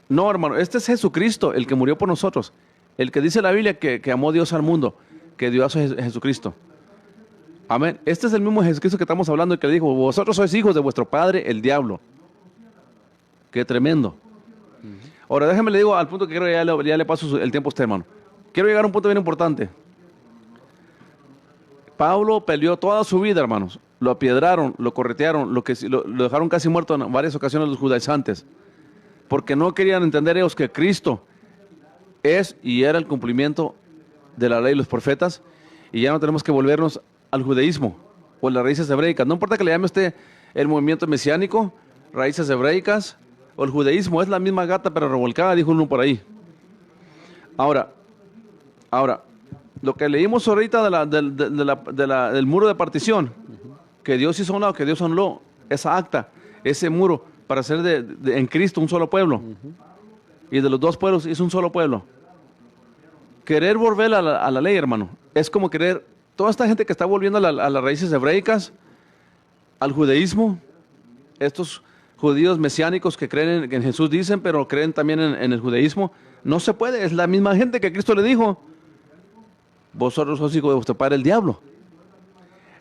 No, hermano, este es Jesucristo, el que murió por nosotros, el que dice la Biblia que amó Dios al mundo, que dio a Jesucristo. Amén. Este es el mismo Jesucristo que estamos hablando y que le dijo, vosotros sois hijos de vuestro padre, el diablo. Qué tremendo. Ahora déjame le digo al punto que quiero, ya le paso el tiempo a usted, hermano. Quiero llegar a un punto bien importante. Pablo peleó toda su vida, hermanos. Lo apiedraron, lo corretearon, lo dejaron casi muerto en varias ocasiones los judaizantes. Porque no querían entender ellos que Cristo es y era el cumplimiento de la ley y los profetas. Y ya no tenemos que volvernos al judaísmo o las raíces hebreicas. No importa que le llame usted el movimiento mesiánico, raíces hebreicas o el judaísmo. Es la misma gata pero revolcada, dijo uno por ahí. Ahora, lo que leímos ahorita del muro de partición, que Dios hizo a un lado, que Dios anuló, esa acta, ese muro, para hacer en Cristo un solo pueblo. Y de los dos pueblos hizo un solo pueblo. Querer volver a la ley, hermano, es como querer, toda esta gente que está volviendo a las raíces hebreicas, al judaísmo, estos judíos mesiánicos que creen en Jesús dicen, pero creen también en el judaísmo, no se puede, es la misma gente que Cristo le dijo, vosotros sois hijos de vuestro padre el diablo.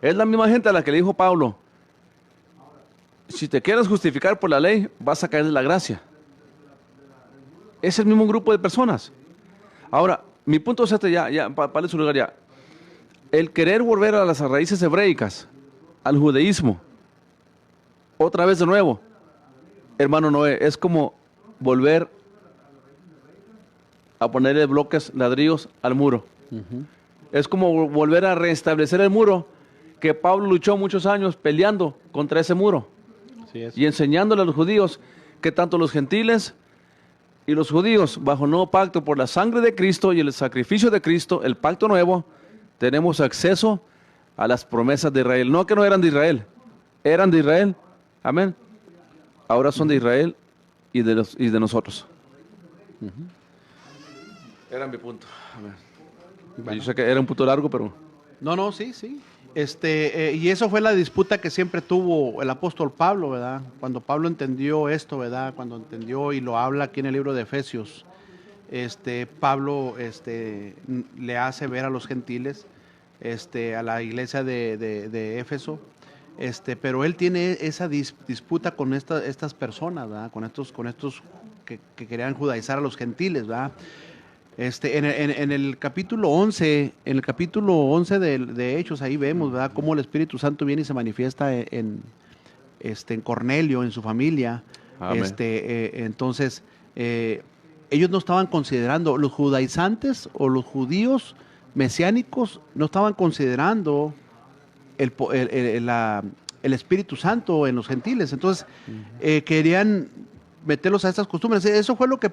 Es la misma gente a la que le dijo Pablo, si te quieres justificar por la ley, vas a caer de la gracia. Es el mismo grupo de personas. Ahora, mi punto es este, para su lugar ya. El querer volver a las raíces hebreicas, al judaísmo, otra vez de nuevo, hermano Noé, es como volver a ponerle bloques, ladrillos al muro. Es como volver a restablecer el muro que Pablo luchó muchos años peleando contra ese muro. Y enseñándole a los judíos que tanto los gentiles y los judíos, bajo el nuevo pacto, por la sangre de Cristo y el sacrificio de Cristo, el pacto nuevo, tenemos acceso a las promesas de Israel. No que no eran de Israel, eran de Israel. Amén. Ahora son de Israel y de nosotros. Era mi punto. Amén. Bueno. Yo sé que era un punto largo, pero... No, sí. Y eso fue la disputa que siempre tuvo el apóstol Pablo, ¿verdad? Cuando Pablo entendió esto, ¿verdad? Cuando entendió y lo habla aquí en el libro de Efesios, Pablo le hace ver a los gentiles, a la iglesia de Éfeso, pero él tiene esa disputa con estas personas, ¿verdad? Con estos que querían judaizar a los gentiles, ¿verdad? En el capítulo 11, de Hechos, ahí vemos, ¿verdad?, cómo el Espíritu Santo viene y se manifiesta en Cornelio, en su familia. Entonces, ellos no estaban considerando, los judaizantes o los judíos mesiánicos no estaban considerando el Espíritu Santo en los gentiles. Entonces, querían meterlos a estas costumbres. Eso fue lo que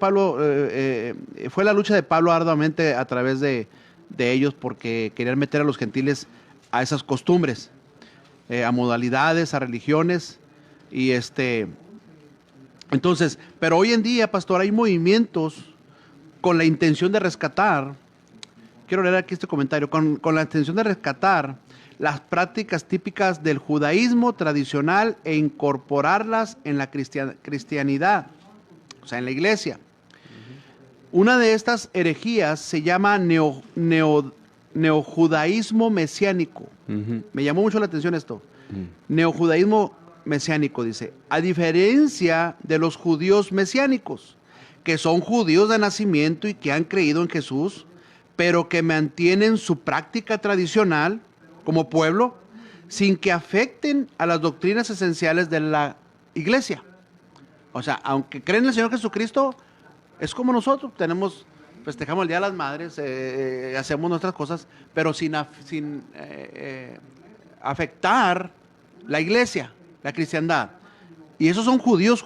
fue la lucha de Pablo arduamente a través de ellos, porque querían meter a los gentiles a esas costumbres, a modalidades, a religiones, y Entonces, pero hoy en día, pastor, hay movimientos con la intención de rescatar, quiero leer aquí este comentario, con la intención de rescatar las prácticas típicas del judaísmo tradicional e incorporarlas en la cristianidad, o sea, en la iglesia. Una de estas herejías se llama neojudaísmo mesiánico. Me llamó mucho la atención esto. Neojudaísmo mesiánico, dice, a diferencia de los judíos mesiánicos, que son judíos de nacimiento y que han creído en Jesús, pero que mantienen su práctica tradicional como pueblo, sin que afecten a las doctrinas esenciales de la iglesia. O sea, aunque creen en el Señor Jesucristo, es como nosotros, festejamos el Día de las Madres, hacemos nuestras cosas, pero sin afectar la iglesia, la cristiandad. Y esos son judíos,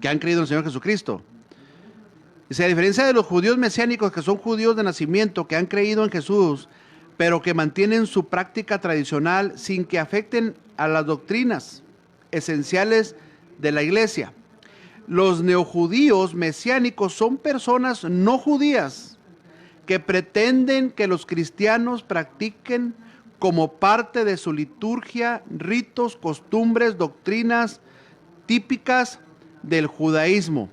que han creído en el Señor Jesucristo. Dice, a diferencia de los judíos mesiánicos, que son judíos de nacimiento, que han creído en Jesús, pero que mantienen su práctica tradicional sin que afecten a las doctrinas esenciales de la iglesia. Los neojudíos mesiánicos son personas no judías que pretenden que los cristianos practiquen como parte de su liturgia, ritos, costumbres, doctrinas típicas del judaísmo.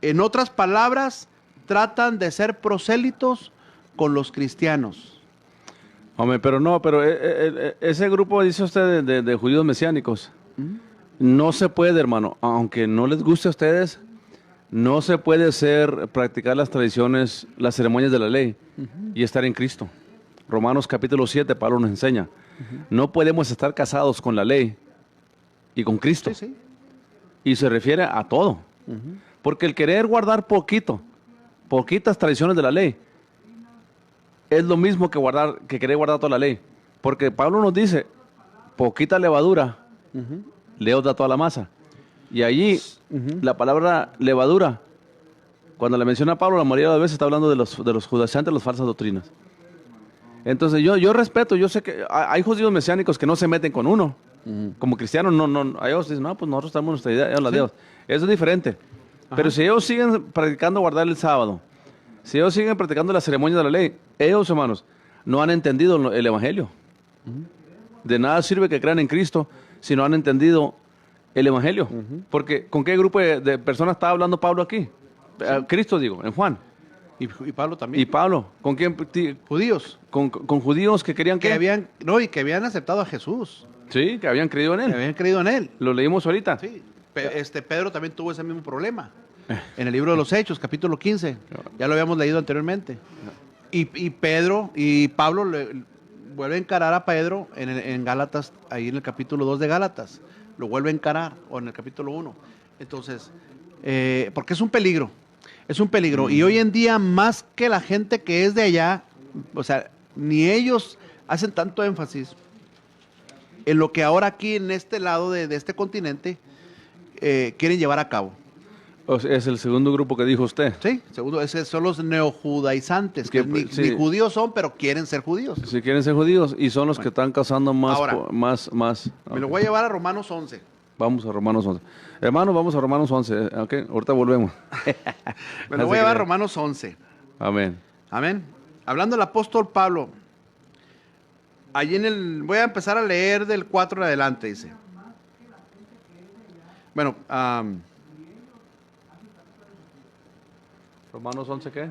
En otras palabras, tratan de ser prosélitos con los cristianos. Hombre, pero ese grupo, dice usted, de judíos mesiánicos, no se puede, hermano, aunque no les guste a ustedes, no se puede practicar las tradiciones, las ceremonias de la ley y estar en Cristo. Romanos capítulo 7, Pablo nos enseña, no podemos estar casados con la ley y con Cristo. Sí, sí. Y se refiere a todo. Porque el querer guardar poquitas tradiciones de la ley, es lo mismo que querer guardar toda la ley. Porque Pablo nos dice, poquita levadura, Dios da toda la masa. Y allí, la palabra levadura, cuando la menciona Pablo, la mayoría de las veces está hablando de los judaizantes, de las falsas doctrinas. Entonces yo respeto, yo sé que hay judíos mesiánicos que no se meten con uno. Como cristianos, ellos dicen, no, pues nosotros tenemos nuestra idea, la de Dios. Eso es diferente. Pero si ellos siguen practicando guardar el sábado, si ellos siguen practicando la ceremonia de la ley, ellos, hermanos, no han entendido el Evangelio. De nada sirve que crean en Cristo si no han entendido el Evangelio. Porque ¿con qué grupo de personas está hablando Pablo aquí? Cristo, digo, en Juan. Y Pablo también. ¿Y Pablo? ¿Con quién? Judíos. Con judíos que querían que habían aceptado a Jesús. Sí, que habían creído en él. Que habían creído en él. Lo leímos ahorita. Sí. Pedro también tuvo ese mismo problema. En el libro de los Hechos, capítulo 15. Ya lo habíamos leído anteriormente. Y Pedro y Pablo vuelve a encarar a Pedro en Gálatas, ahí en el capítulo 2 de Gálatas. Lo vuelve a encarar, o en el capítulo 1. Entonces, porque es un peligro. Es un peligro. Y hoy en día, más que la gente que es de allá, o sea, ni ellos hacen tanto énfasis en lo que ahora aquí en este lado de este continente quieren llevar a cabo. O sea, es el segundo grupo que dijo usted. Sí, segundo, esos son los neojudaizantes, que ni judíos son, pero quieren ser judíos. Sí, quieren ser judíos y son los que están causando más. Ahora, más. Me lo voy a llevar a Romanos 11. Vamos a Romanos 11. Hermanos, vamos a Romanos 11. Okay, ahorita volvemos. Me lo voy a llevar a Romanos 11. Amén. Amén. Hablando del apóstol Pablo, allí voy a empezar a leer del 4 en adelante, dice. Bueno, ¿Romanos 11 qué?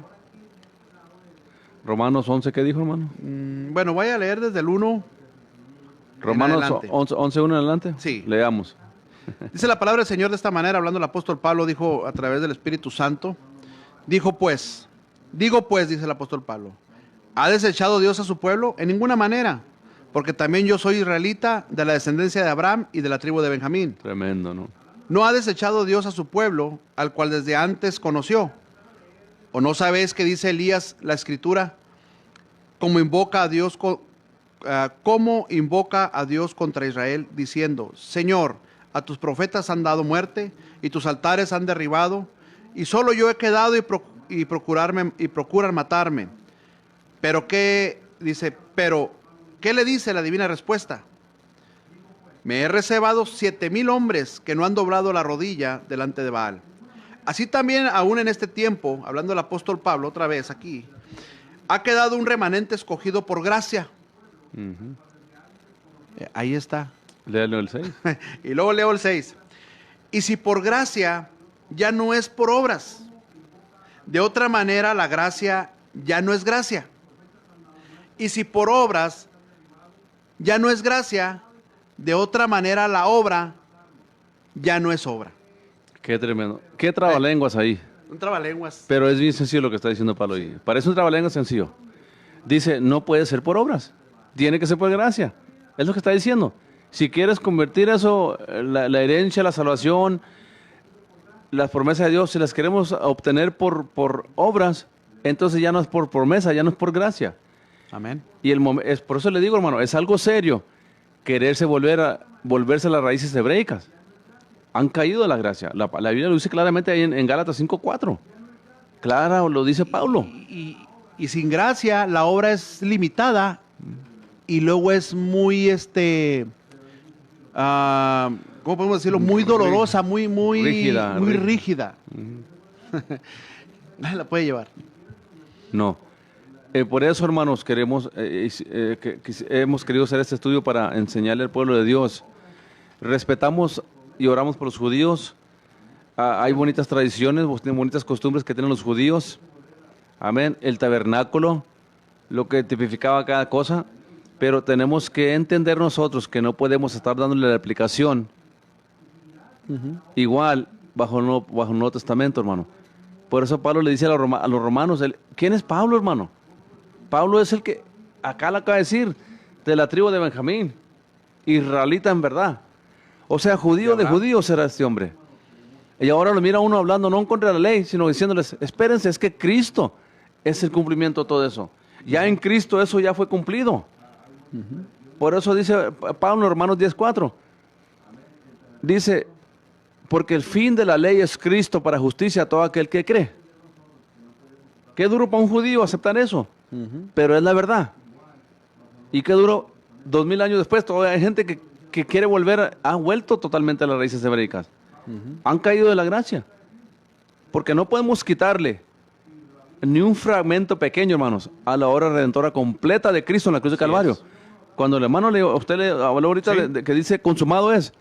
¿Romanos 11 qué dijo, hermano? Bueno, voy a leer desde el 1. ¿Romanos 11, 1 en adelante? Sí. Leamos. Dice la palabra del Señor de esta manera, hablando el apóstol Pablo, dijo a través del Espíritu Santo, digo pues, dice el apóstol Pablo, ¿ha desechado Dios a su pueblo? En ninguna manera, porque también yo soy israelita de la descendencia de Abraham y de la tribu de Benjamín. Tremendo, ¿no? ¿No ha desechado Dios a su pueblo, al cual desde antes conoció? ¿O no sabéis que dice Elías la Escritura, cómo invoca a Dios contra Israel, diciendo, Señor, a tus profetas han dado muerte, y tus altares han derribado, y solo yo he quedado y procuran matarme. Pero ¿qué le dice la divina respuesta? me he reservado 7,000 hombres que no han doblado la rodilla delante de Baal. Así también, aún en este tiempo, hablando el apóstol Pablo otra vez aquí, ha quedado un remanente escogido por gracia. Ahí está. Léalo el 6. Y luego leo el 6. Y si por gracia, ya no es por obras. De otra manera, la gracia ya no es gracia. Y si por obras, ya no es gracia, de otra manera la obra ya no es obra. Qué tremendo. Qué trabalenguas ahí. Un trabalenguas. Pero es bien sencillo lo que está diciendo Pablo ahí. Parece un trabalenguas sencillo. Dice, no puede ser por obras. Tiene que ser por gracia. Es lo que está diciendo. Si quieres convertir eso, la herencia, la salvación, las promesas de Dios, si las queremos obtener por obras, entonces ya no es por promesa, ya no es por gracia. Amén. Y es por eso le digo, hermano, es algo serio quererse volverse a las raíces hebreicas. Han caído de la gracia. La Biblia lo dice claramente ahí en Gálatas 5:4. Claro, lo dice Pablo. Y sin gracia la obra es limitada y luego es muy, ¿cómo podemos decirlo? Muy dolorosa, muy rígida. Nadie la puede llevar. No. Por eso, hermanos, hemos querido hacer este estudio para enseñarle al pueblo de Dios. Respetamos y oramos por los judíos. Hay bonitas tradiciones, bonitas costumbres que tienen los judíos. Amén. El tabernáculo, lo que tipificaba cada cosa. Pero tenemos que entender nosotros que no podemos estar dándole la aplicación igual bajo el Nuevo Testamento, hermano. Por eso Pablo le dice a los romanos, ¿quién es Pablo, hermano? Pablo es el que, acá le acaba de decir, de la tribu de Benjamín, israelita en verdad. O sea, judío de judíos era este hombre. Y ahora lo mira uno hablando no en contra de la ley, sino diciéndoles, espérense, es que Cristo es el cumplimiento de todo eso. Ya en Cristo eso ya fue cumplido. Por eso dice Pablo en Romanos 10:4. Dice, porque el fin de la ley es Cristo para justicia a todo aquel que cree. Qué duro para un judío aceptar eso, pero es la verdad. Y qué duro, 2000 años después, todavía hay gente que quiere volver, ha vuelto totalmente a las raíces hebreicas. Han caído de la gracia. Porque no podemos quitarle ni un fragmento pequeño, hermanos, a la obra redentora completa de Cristo en la cruz de Calvario. Cuando el hermano usted le habló ahorita que dice consumado es,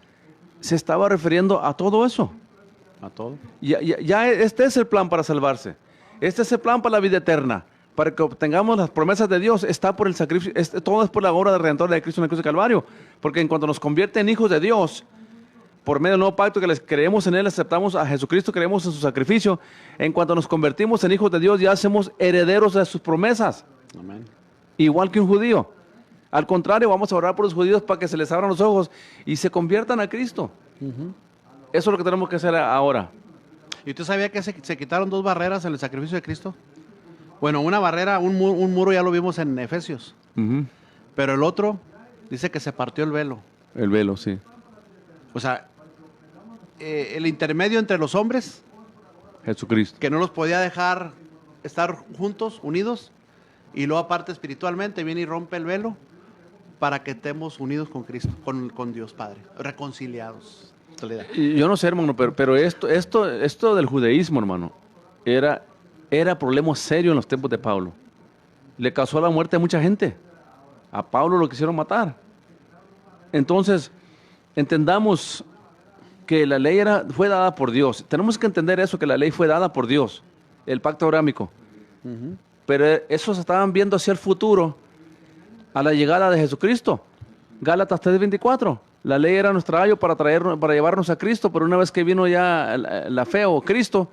se estaba refiriendo a todo eso. A todo. Ya este es el plan para salvarse. Este es el plan para la vida eterna. Para que obtengamos las promesas de Dios, está por el sacrificio, todo es por la obra redentora de Cristo en la cruz de Calvario. Porque en cuanto nos convierte en hijos de Dios, por medio del nuevo pacto que les creemos en Él, aceptamos a Jesucristo, creemos en su sacrificio. En cuanto nos convertimos en hijos de Dios, ya hacemos herederos de sus promesas. Amén. Igual que un judío. Al contrario, vamos a orar por los judíos para que se les abran los ojos y se conviertan a Cristo. Eso es lo que tenemos que hacer ahora. ¿Y usted sabía que se quitaron 2 barreras en el sacrificio de Cristo? Bueno, una barrera, un muro ya lo vimos en Efesios. Pero el otro dice que se partió el velo. El velo, sí. O sea, el intermedio entre los hombres, Jesucristo. que no los podía dejar estar juntos, unidos, y luego aparte espiritualmente viene y rompe el velo para que estemos unidos con Cristo, con Dios Padre, reconciliados. Y yo no sé, hermano, pero esto del judaísmo, hermano, era problema serio en los tiempos de Pablo. Le causó la muerte a mucha gente. A Pablo lo quisieron matar. Entonces, entendamos que la ley fue dada por Dios. Tenemos que entender eso, que la ley fue dada por Dios, el pacto abrámico. Pero esos estaban viendo hacia el futuro, a la llegada de Jesucristo. Gálatas 3:24. La ley era nuestro ayo para llevarnos a Cristo, pero una vez que vino ya la fe o Cristo,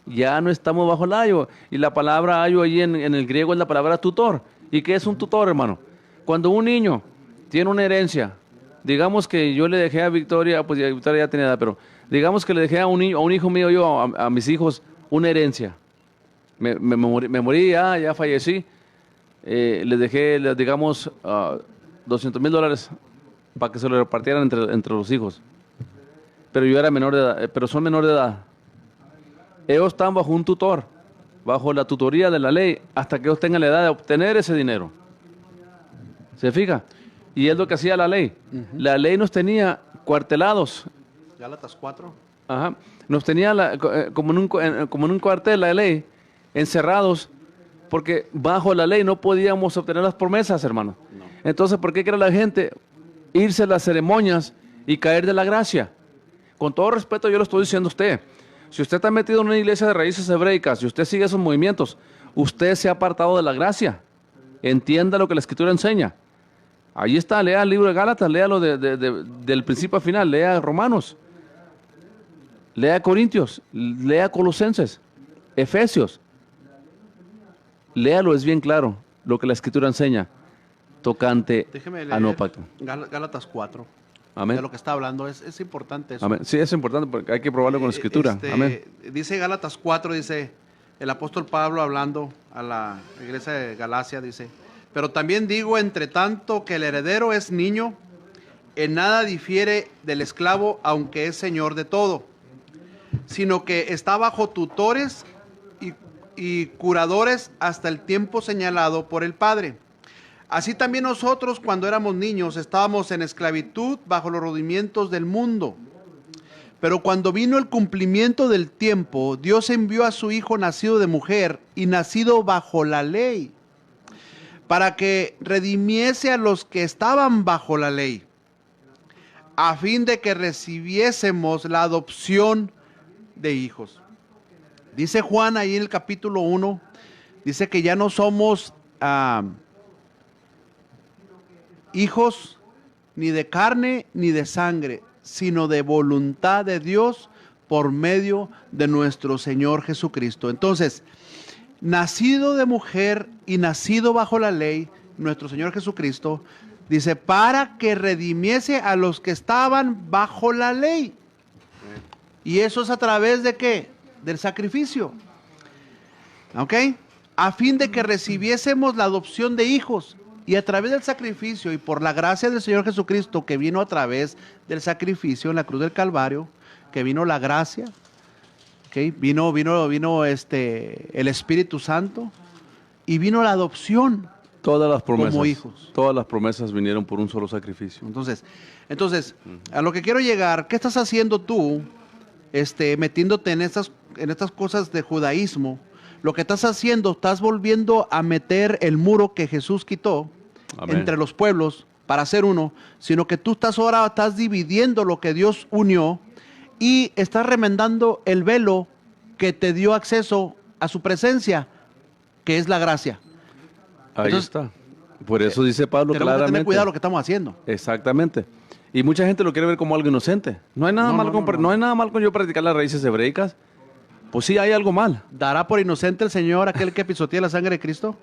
ya no estamos bajo el ayo. Y la palabra ayo allí en el griego es la palabra tutor. ¿Y qué es un tutor, hermano? Cuando un niño tiene una herencia, digamos que yo le dejé a Victoria, pues Victoria ya tenía edad, pero digamos que le dejé a un hijo mío, yo a mis hijos, una herencia. Me morí, ya fallecí. Les dejé, digamos, $200,000 para que se lo repartieran entre los hijos. Pero yo era menor de edad, pero son menor de edad. Ellos están bajo un tutor, bajo la tutoría de la ley, hasta que ellos tengan la edad de obtener ese dinero. ¿Se fija? Y es lo que hacía la ley. La ley nos tenía cuartelados. Gálatas 4. Ajá. Nos tenía como en un cuartel la ley, encerrados, porque bajo la ley no podíamos obtener las promesas, hermano. No. Entonces, ¿por qué quiere la gente irse a las ceremonias y caer de la gracia? Con todo respeto, yo lo estoy diciendo a usted. Si usted está metido en una iglesia de raíces hebreicas y usted sigue esos movimientos, usted se ha apartado de la gracia. Entienda lo que la Escritura enseña. Ahí está, lea el libro de Gálatas, léalo del principio al final, lea Romanos, lea Corintios, lea Colosenses, Efesios. Léalo, es bien claro lo que la Escritura enseña tocante Déjeme a leer nuevo pacto. Gálatas 4. Amén. De lo que está hablando, es importante eso. Amén. Sí, es importante porque hay que probarlo con la Escritura. Amén. Dice Gálatas 4, dice el apóstol Pablo hablando a la iglesia de Galacia, dice: pero también digo, entre tanto que el heredero es niño, en nada difiere del esclavo, aunque es señor de todo, sino que está bajo tutores y curadores hasta el tiempo señalado por el Padre. Así también nosotros, cuando éramos niños, estábamos en esclavitud bajo los rudimientos del mundo. Pero cuando vino el cumplimiento del tiempo, Dios envió a su Hijo nacido de mujer y nacido bajo la ley, para que redimiese a los que estaban bajo la ley, a fin de que recibiésemos la adopción de hijos. Dice Juan ahí en el capítulo 1, dice que ya no somos hijos ni de carne ni de sangre, sino de voluntad de Dios por medio de nuestro Señor Jesucristo. Entonces, nacido de mujer y nacido bajo la ley, nuestro Señor Jesucristo, dice, para que redimiese a los que estaban bajo la ley. ¿Y eso es a través de qué? Del sacrificio. ¿Ok? A fin de que recibiésemos la adopción de hijos. Y a través del sacrificio y por la gracia del Señor Jesucristo, que vino a través del sacrificio en la cruz del Calvario, que vino la gracia, ¿okay? Vino el Espíritu Santo y vino la adopción. Todas las promesas, como hijos. Todas las promesas vinieron por un solo sacrificio. Entonces, a lo que quiero llegar, ¿qué estás haciendo tú, metiéndote en estas cosas de judaísmo? Lo que estás haciendo, estás volviendo a meter el muro que Jesús quitó. Amén. Entre los pueblos para ser uno, sino que tú estás dividiendo lo que Dios unió y estás remendando el velo que te dio acceso a su presencia, que es la gracia. Ahí está. Por eso dice Pablo tenemos claramente. Que tener cuidado lo que estamos haciendo. Exactamente. Y mucha gente lo quiere ver como algo inocente. No hay nada mal con yo practicar las raíces hebreicas. Pues sí, hay algo mal. ¿Dará por inocente el Señor aquel que pisotea la sangre de Cristo?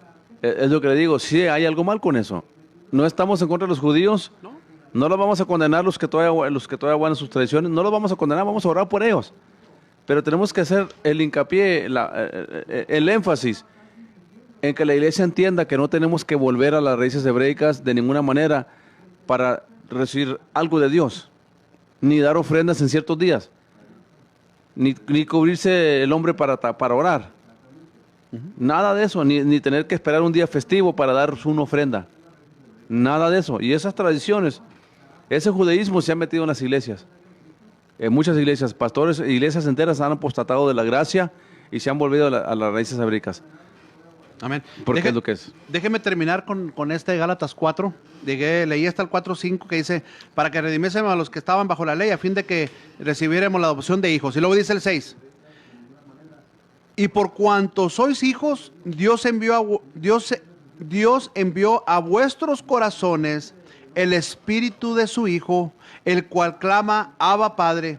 Es lo que le digo, sí, hay algo mal con eso. No estamos en contra de los judíos, no los vamos a condenar los que todavía guardan sus tradiciones, no los vamos a condenar, vamos a orar por ellos. Pero tenemos que hacer el hincapié, el énfasis en que la iglesia entienda que no tenemos que volver a las raíces hebreicas de ninguna manera para recibir algo de Dios, ni dar ofrendas en ciertos días, ni cubrirse el hombre para orar. Nada de eso, ni tener que esperar un día festivo para dar una ofrenda. Nada de eso. Y esas tradiciones, ese judaísmo se ha metido en las iglesias. En muchas iglesias, pastores, iglesias enteras han apostatado de la gracia y se han volvido a las raíces hebreicas. Amén. Porque es lo que es. Déjeme terminar con este Gálatas 4. Leí hasta el 4:5 que dice, para que redimiésemos a los que estaban bajo la ley, a fin de que recibiéramos la adopción de hijos. Y luego dice el 6. Y por cuanto sois hijos, Dios envió a vuestros corazones el espíritu de su Hijo, el cual clama, Abba Padre.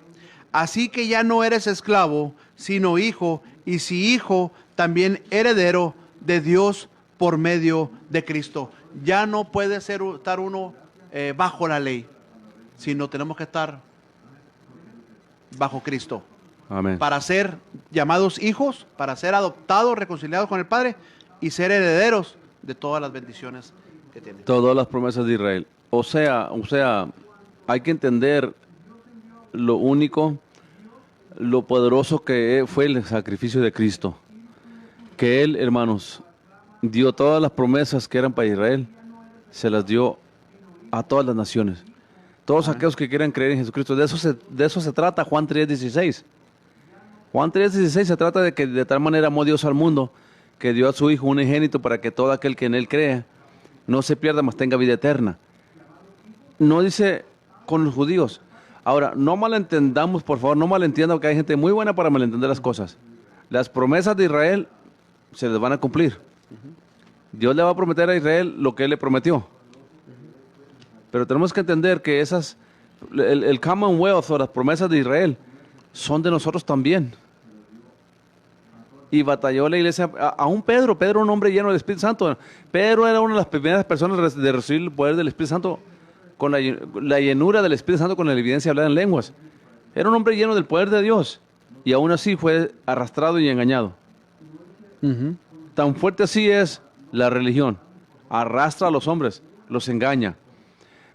Así que ya no eres esclavo, sino hijo, y si hijo, también heredero de Dios por medio de Cristo. Ya no puede estar uno bajo la ley, sino tenemos que estar bajo Cristo. Amén. Para ser llamados hijos, para ser adoptados, reconciliados con el Padre y ser herederos de todas las bendiciones que tiene. Todas las promesas de Israel. O sea, hay que entender lo único, lo poderoso que fue el sacrificio de Cristo. Que Él, hermanos, dio todas las promesas que eran para Israel, se las dio a todas las naciones. Todos aquellos que quieran creer en Jesucristo. De eso se trata Juan 3:16. Juan 3:16 se trata de que de tal manera amó Dios al mundo, que dio a su Hijo unigénito para que todo aquel que en Él crea no se pierda, mas tenga vida eterna. No dice con los judíos. Ahora, no malentendamos, por favor, no malentiendan, que hay gente muy buena para malentender las cosas. Las promesas de Israel se les van a cumplir. Dios le va a prometer a Israel lo que Él le prometió. Pero tenemos que entender que el Commonwealth o las promesas de Israel son de nosotros también. Y batalló la iglesia, aún Pedro era un hombre lleno del Espíritu Santo. Pedro era una de las primeras personas de recibir el poder del Espíritu Santo, con la llenura del Espíritu Santo, con la evidencia de hablar en lenguas. Era un hombre lleno del poder de Dios, y aún así fue arrastrado y engañado. Tan fuerte así es la religión. Arrastra a los hombres, los engaña.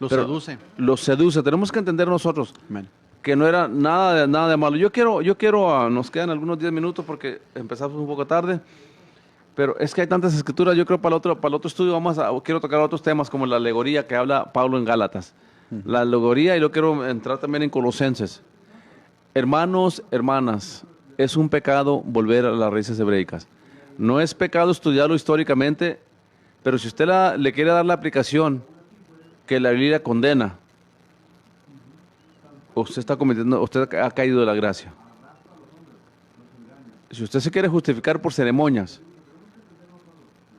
Los seduce. Los seduce. Tenemos que entender nosotros Amén. que no era nada de malo. Yo quiero, nos quedan algunos 10 minutos porque empezamos un poco tarde, pero es que hay tantas escrituras. Yo creo para el otro estudio quiero tocar otros temas como la alegoría que habla Pablo en Gálatas. La alegoría, y yo quiero entrar también en Colosenses. Hermanos, hermanas, es un pecado volver a las raíces hebreicas. No es pecado estudiarlo históricamente, pero si usted le quiere dar la aplicación que la Biblia condena, usted ha caído de la gracia. Si usted se quiere justificar por ceremonias,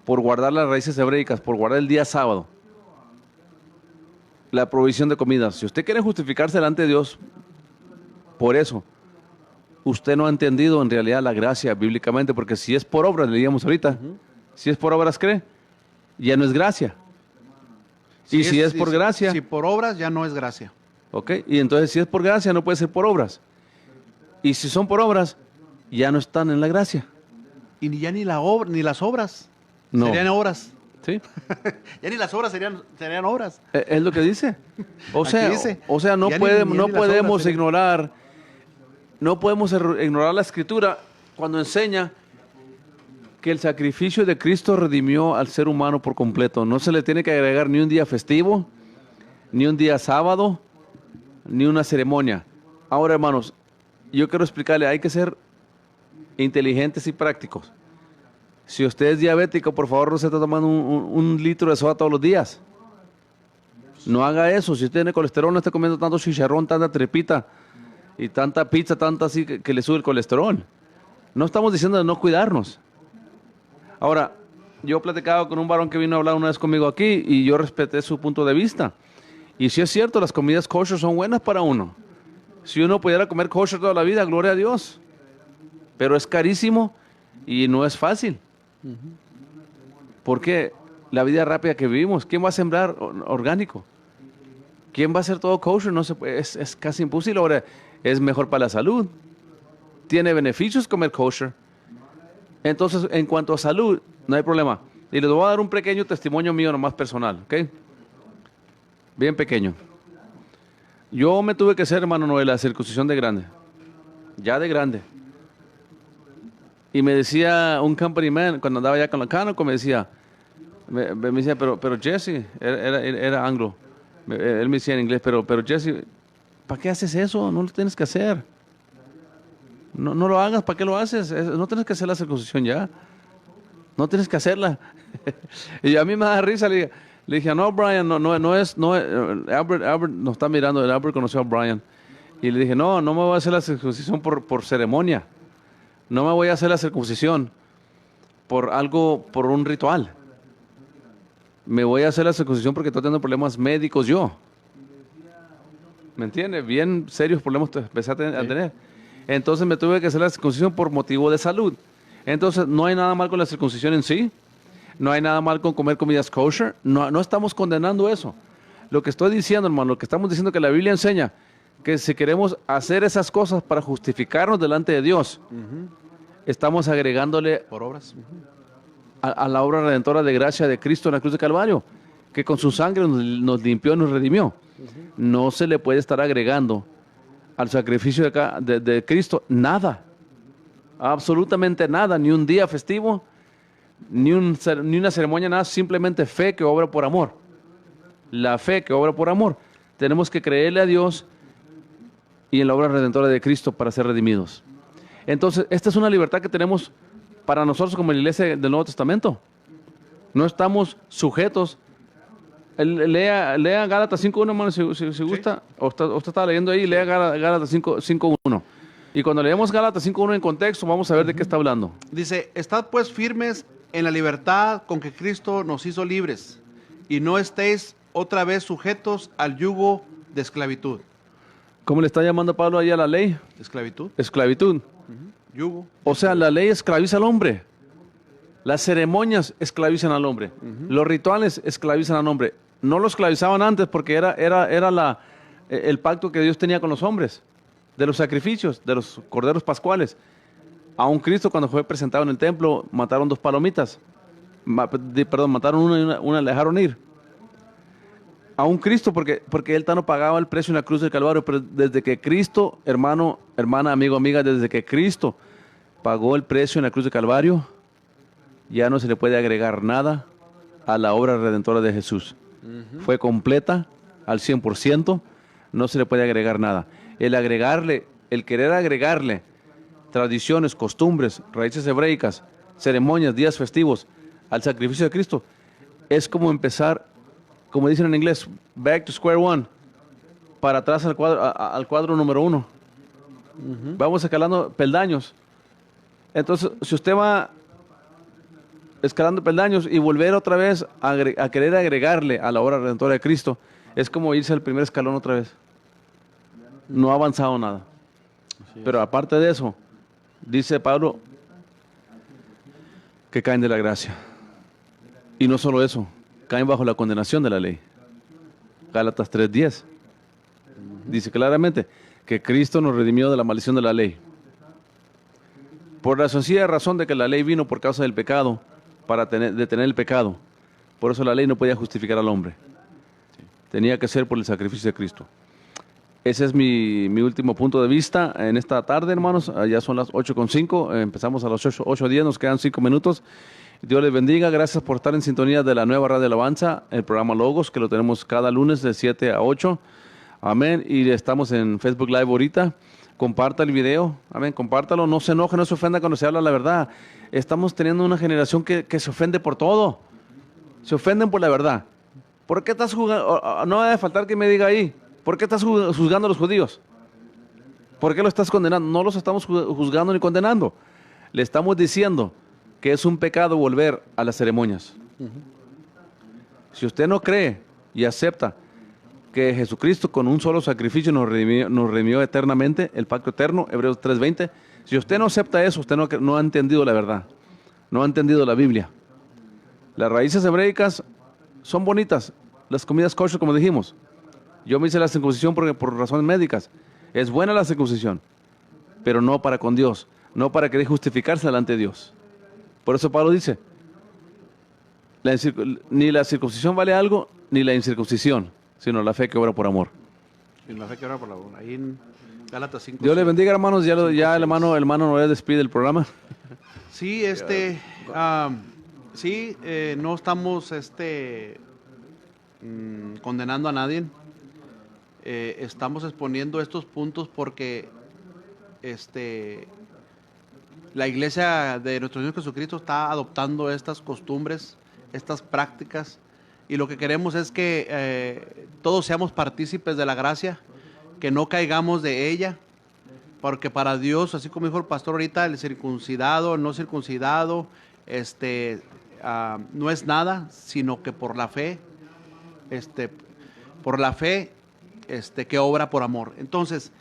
por guardar las raíces hebreicas, por guardar el día sábado, la provisión de comidas, si usted quiere justificarse delante de Dios por eso, usted no ha entendido en realidad la gracia bíblicamente, porque si es por obras, leíamos ahorita, si es por obras, ¿cree? Ya no es gracia. Y si es por gracia. Si por obras, ya no es gracia. ¿Ok? Y entonces si es por gracia, no puede ser por obras. Y si son por obras, ya no están en la gracia. Y ya ni las obras. No. Serían obras. ¿Sí? Ya ni las obras serían obras. Es lo que dice. O sea, dice, no ya podemos, ni no las podemos obras ignorar, no podemos ignorar la Escritura cuando enseña que el sacrificio de Cristo redimió al ser humano por completo. No se le tiene que agregar ni un día festivo, ni un día sábado, ni una ceremonia. Ahora, hermanos, yo quiero explicarle, hay que ser inteligentes y prácticos. Si usted es diabético, por favor, no se está tomando un litro de soda todos los días. No haga eso. Si usted tiene colesterol, no esté comiendo tanto chicharrón, tanta trepita y tanta pizza, tanta así que le sube el colesterol. No estamos diciendo de no cuidarnos. Ahora, yo platicaba con un varón que vino a hablar una vez conmigo aquí y yo respeté su punto de vista. Y si es cierto, las comidas kosher son buenas para uno. Si uno pudiera comer kosher toda la vida, gloria a Dios. Pero es carísimo y no es fácil. Porque la vida rápida que vivimos, ¿quién va a sembrar orgánico? ¿Quién va a hacer todo kosher? No se puede, es casi imposible. Ahora, es mejor para la salud. Tiene beneficios comer kosher. Entonces, en cuanto a salud, no hay problema. Y les voy a dar un pequeño testimonio mío nomás personal, ¿ok? Bien pequeño. Yo me tuve que hacer, hermano Noel, la circuncisión de grande. Ya de grande. Y me decía un company man, cuando andaba ya con la Canoco, me decía, pero Jesse, era anglo. Él me decía en inglés, pero Jesse, ¿para qué haces eso? No lo tienes que hacer. No lo hagas, ¿para qué lo haces? No tienes que hacer la circuncisión ya. No tienes que hacerla. Y a mí me da risa, le dije, no, Brian, Albert nos está mirando, Albert conoció a Brian. Y le dije, no me voy a hacer la circuncisión por ceremonia. No me voy a hacer la circuncisión por un ritual. Me voy a hacer la circuncisión porque estoy teniendo problemas médicos yo. ¿Me entiendes? Bien serios problemas empecé a tener. Entonces me tuve que hacer la circuncisión por motivo de salud. Entonces no hay nada mal con la circuncisión en sí. No hay nada mal con comer comidas kosher. No estamos condenando eso. Lo que estoy diciendo, hermano, lo que estamos diciendo que la Biblia enseña, que si queremos hacer esas cosas para justificarnos delante de Dios, estamos agregándole por obras a la obra redentora de gracia de Cristo en la cruz de Calvario, que con su sangre nos limpió y nos redimió. No se le puede estar agregando al sacrificio de Cristo nada, absolutamente nada, ni un día festivo, ni una ceremonia, nada, simplemente fe que obra por amor. la fe que obra por amor. Tenemos que creerle a Dios y en la obra redentora de Cristo para ser redimidos. Entonces, esta es una libertad que tenemos para nosotros como la iglesia del Nuevo Testamento. No estamos sujetos. Lea Gálatas 5.1, hermano, si gusta. O usted está leyendo ahí, lea Gálatas 5.1. Y cuando leemos Gálatas 5.1 en contexto, vamos a ver de qué está hablando. Dice, estad pues firmes en la libertad con que Cristo nos hizo libres, y no estéis otra vez sujetos al yugo de esclavitud. ¿Cómo le está llamando Pablo ahí a la ley? ¿Esclavitud? Esclavitud. Yugo. O sea, la ley esclaviza al hombre. Las ceremonias esclavizan al hombre. Los rituales esclavizan al hombre. No lo esclavizaban antes porque era el pacto que Dios tenía con los hombres, de los sacrificios, de los corderos pascuales. A un Cristo, cuando fue presentado en el templo, mataron 2 palomitas. Mataron una le dejaron ir. A un Cristo, porque Él no pagaba el precio en la cruz del Calvario, pero desde que Cristo, hermano, hermana, amigo, amiga, desde que Cristo pagó el precio en la cruz del Calvario, ya no se le puede agregar nada a la obra redentora de Jesús. Fue completa al 100%, no se le puede agregar nada. El querer agregarle tradiciones, costumbres, raíces hebreicas, ceremonias, días festivos al sacrificio de Cristo, es como empezar, como dicen en inglés, back to square one, para atrás al cuadro número 1. Vamos escalando peldaños. Entonces, si usted va escalando peldaños y volver otra vez a querer agregarle a la obra redentora de Cristo, es como irse al primer escalón otra vez. No ha avanzado nada. Pero aparte de eso, dice Pablo que caen de la gracia. Y no solo eso, caen bajo la condenación de la ley. Gálatas 3:10 dice claramente que Cristo nos redimió de la maldición de la ley. Por la sencilla razón de que la ley vino por causa del pecado, para detener el pecado. Por eso la ley no podía justificar al hombre. Tenía que ser por el sacrificio de Cristo. Ese es mi último punto de vista en esta tarde, hermanos. Ya son las 8:05. Empezamos a las 8:10. Nos quedan 5 minutos. Dios les bendiga. Gracias por estar en sintonía de la nueva Radio Alabanza, el programa Logos, que lo tenemos cada lunes de 7 a 8. Amén. Y estamos en Facebook Live ahorita. Comparta el video. Amén. Compártalo. No se enoje, no se ofenda cuando se habla la verdad. Estamos teniendo una generación que se ofende por todo. Se ofenden por la verdad. ¿Por qué estás juzgando? No debe faltar que me diga ahí. ¿Por qué estás juzgando a los judíos? ¿Por qué lo estás condenando? No los estamos juzgando ni condenando. Le estamos diciendo que es un pecado volver a las ceremonias. Si usted no cree y acepta que Jesucristo con un solo sacrificio nos redimió eternamente, el pacto eterno, Hebreos 3:20, si usted no acepta eso, usted no ha entendido la verdad, no ha entendido la Biblia. Las raíces hebreicas son bonitas, las comidas kosher, como dijimos. Yo me hice la circuncisión por razones médicas. Es buena la circuncisión, pero no para con Dios, no para querer justificarse delante de Dios. Por eso Pablo dice, ni la circuncisión vale algo, ni la incircuncisión, sino la fe que obra por amor. Y la fe que obra por amor. Ahí en Gálatas 5. Dios les bendiga, hermanos. Ya el hermano Noé despide el programa. Sí, no estamos condenando a nadie. Estamos exponiendo estos puntos porque la iglesia de nuestro Señor Jesucristo está adoptando estas costumbres, estas prácticas, y lo que queremos es que todos seamos partícipes de la gracia, que no caigamos de ella, porque para Dios, así como dijo el pastor ahorita, el circuncidado, el no circuncidado, no es nada, sino que por la fe, que obra por amor. Entonces,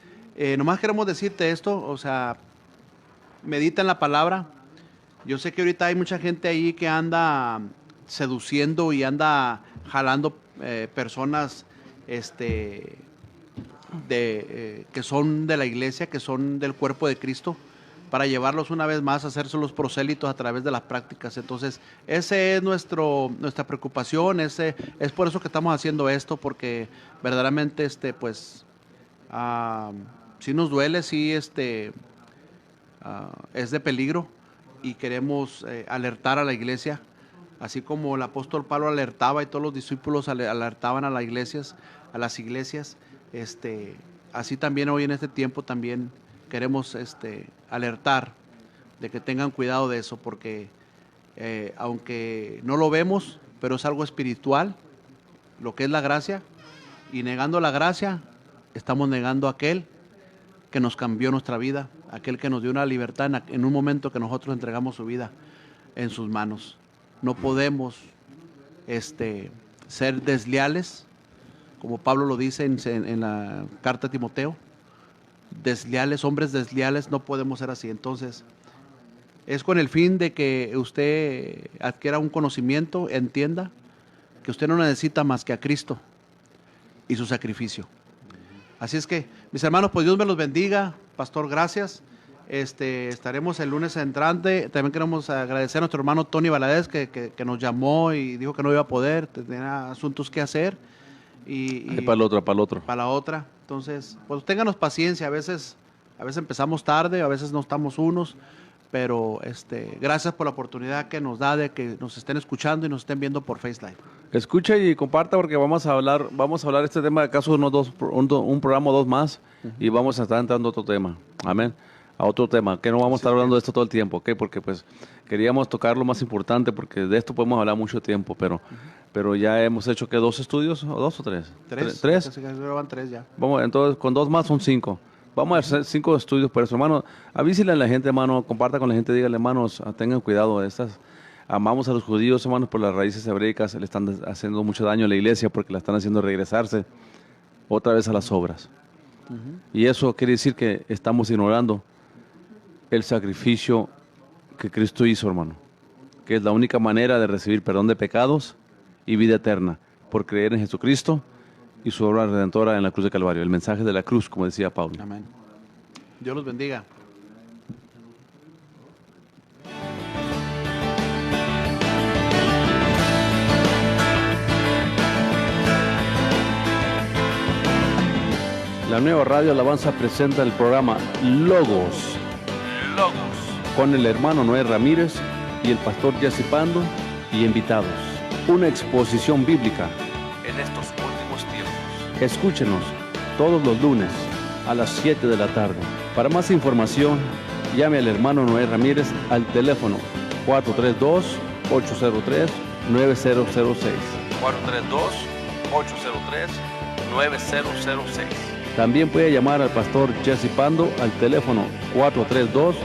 nomás queremos decirte esto, o sea, medita en la palabra. Yo sé que ahorita hay mucha gente ahí que anda seduciendo y anda jalando personas que son de la iglesia, que son del cuerpo de Cristo, para llevarlos una vez más a hacerse los prosélitos a través de las prácticas. Entonces, ese es nuestra preocupación, es por eso que estamos haciendo esto, porque verdaderamente, sí nos duele, sí, es de peligro, y queremos alertar a la iglesia así como el apóstol Pablo alertaba y todos los discípulos alertaban a las iglesias, así también hoy en este tiempo también queremos alertar de que tengan cuidado de eso, porque aunque no lo vemos, pero es algo espiritual, lo que es la gracia, y negando la gracia, estamos negando a aquel que nos cambió nuestra vida, aquel que nos dio una libertad en un momento que nosotros entregamos su vida en sus manos. No podemos ser desleales, como Pablo lo dice en la carta a Timoteo, desleales, hombres desleales, no podemos ser así. Entonces, es con el fin de que usted adquiera un conocimiento, entienda que usted no necesita más que a Cristo y su sacrificio. Así es que, mis hermanos, pues Dios me los bendiga. Pastor, gracias. Estaremos el lunes entrante. También queremos agradecer a nuestro hermano Tony Valadez que nos llamó y dijo que no iba a poder, tenía asuntos que hacer. Y para la otra. Entonces, pues ténganos paciencia. A veces empezamos tarde, a veces no estamos unos, pero gracias por la oportunidad que nos da de que nos estén escuchando y nos estén viendo por Face Live. Escucha y comparta porque vamos a hablar este tema de acaso un programa o dos más y vamos a estar entrando a otro tema. Amén. A otro tema, que no vamos a estar hablando de esto todo el tiempo, ¿ok? Porque pues queríamos tocar lo más importante, porque de esto podemos hablar mucho tiempo, pero ya hemos hecho que 2 estudios, o 2 o 3. 3. 3. Van 3 ya. Vamos, entonces con 2 más son 5. Vamos a hacer 5 estudios por eso, hermano. Avísele a la gente, hermano, comparta con la gente, dígale, hermanos, tengan cuidado de estas. Amamos a los judíos, hermanos, por las raíces hebreicas, le están haciendo mucho daño a la iglesia porque la están haciendo regresarse otra vez a las obras. Y eso quiere decir que estamos ignorando el sacrificio que Cristo hizo, hermano, que es la única manera de recibir perdón de pecados y vida eterna, por creer en Jesucristo y su obra redentora en la cruz de Calvario, el mensaje de la cruz, como decía Pablo. Amén. Dios los bendiga. La Nueva Radio Alabanza presenta el programa Logos, con el hermano Noé Ramírez y el pastor Jesse Pando y invitados. Una exposición bíblica en estos últimos tiempos. Escúchenos todos los lunes a las 7 de la tarde. Para más información, llame al hermano Noé Ramírez al teléfono 432-803-9006. 432-803-9006. También puede llamar al pastor Jesse Pando al teléfono 432-940-8398.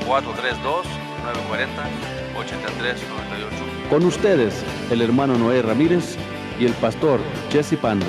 432-940-8398. Con ustedes, el hermano Noé Ramírez y el pastor Jesse Pando.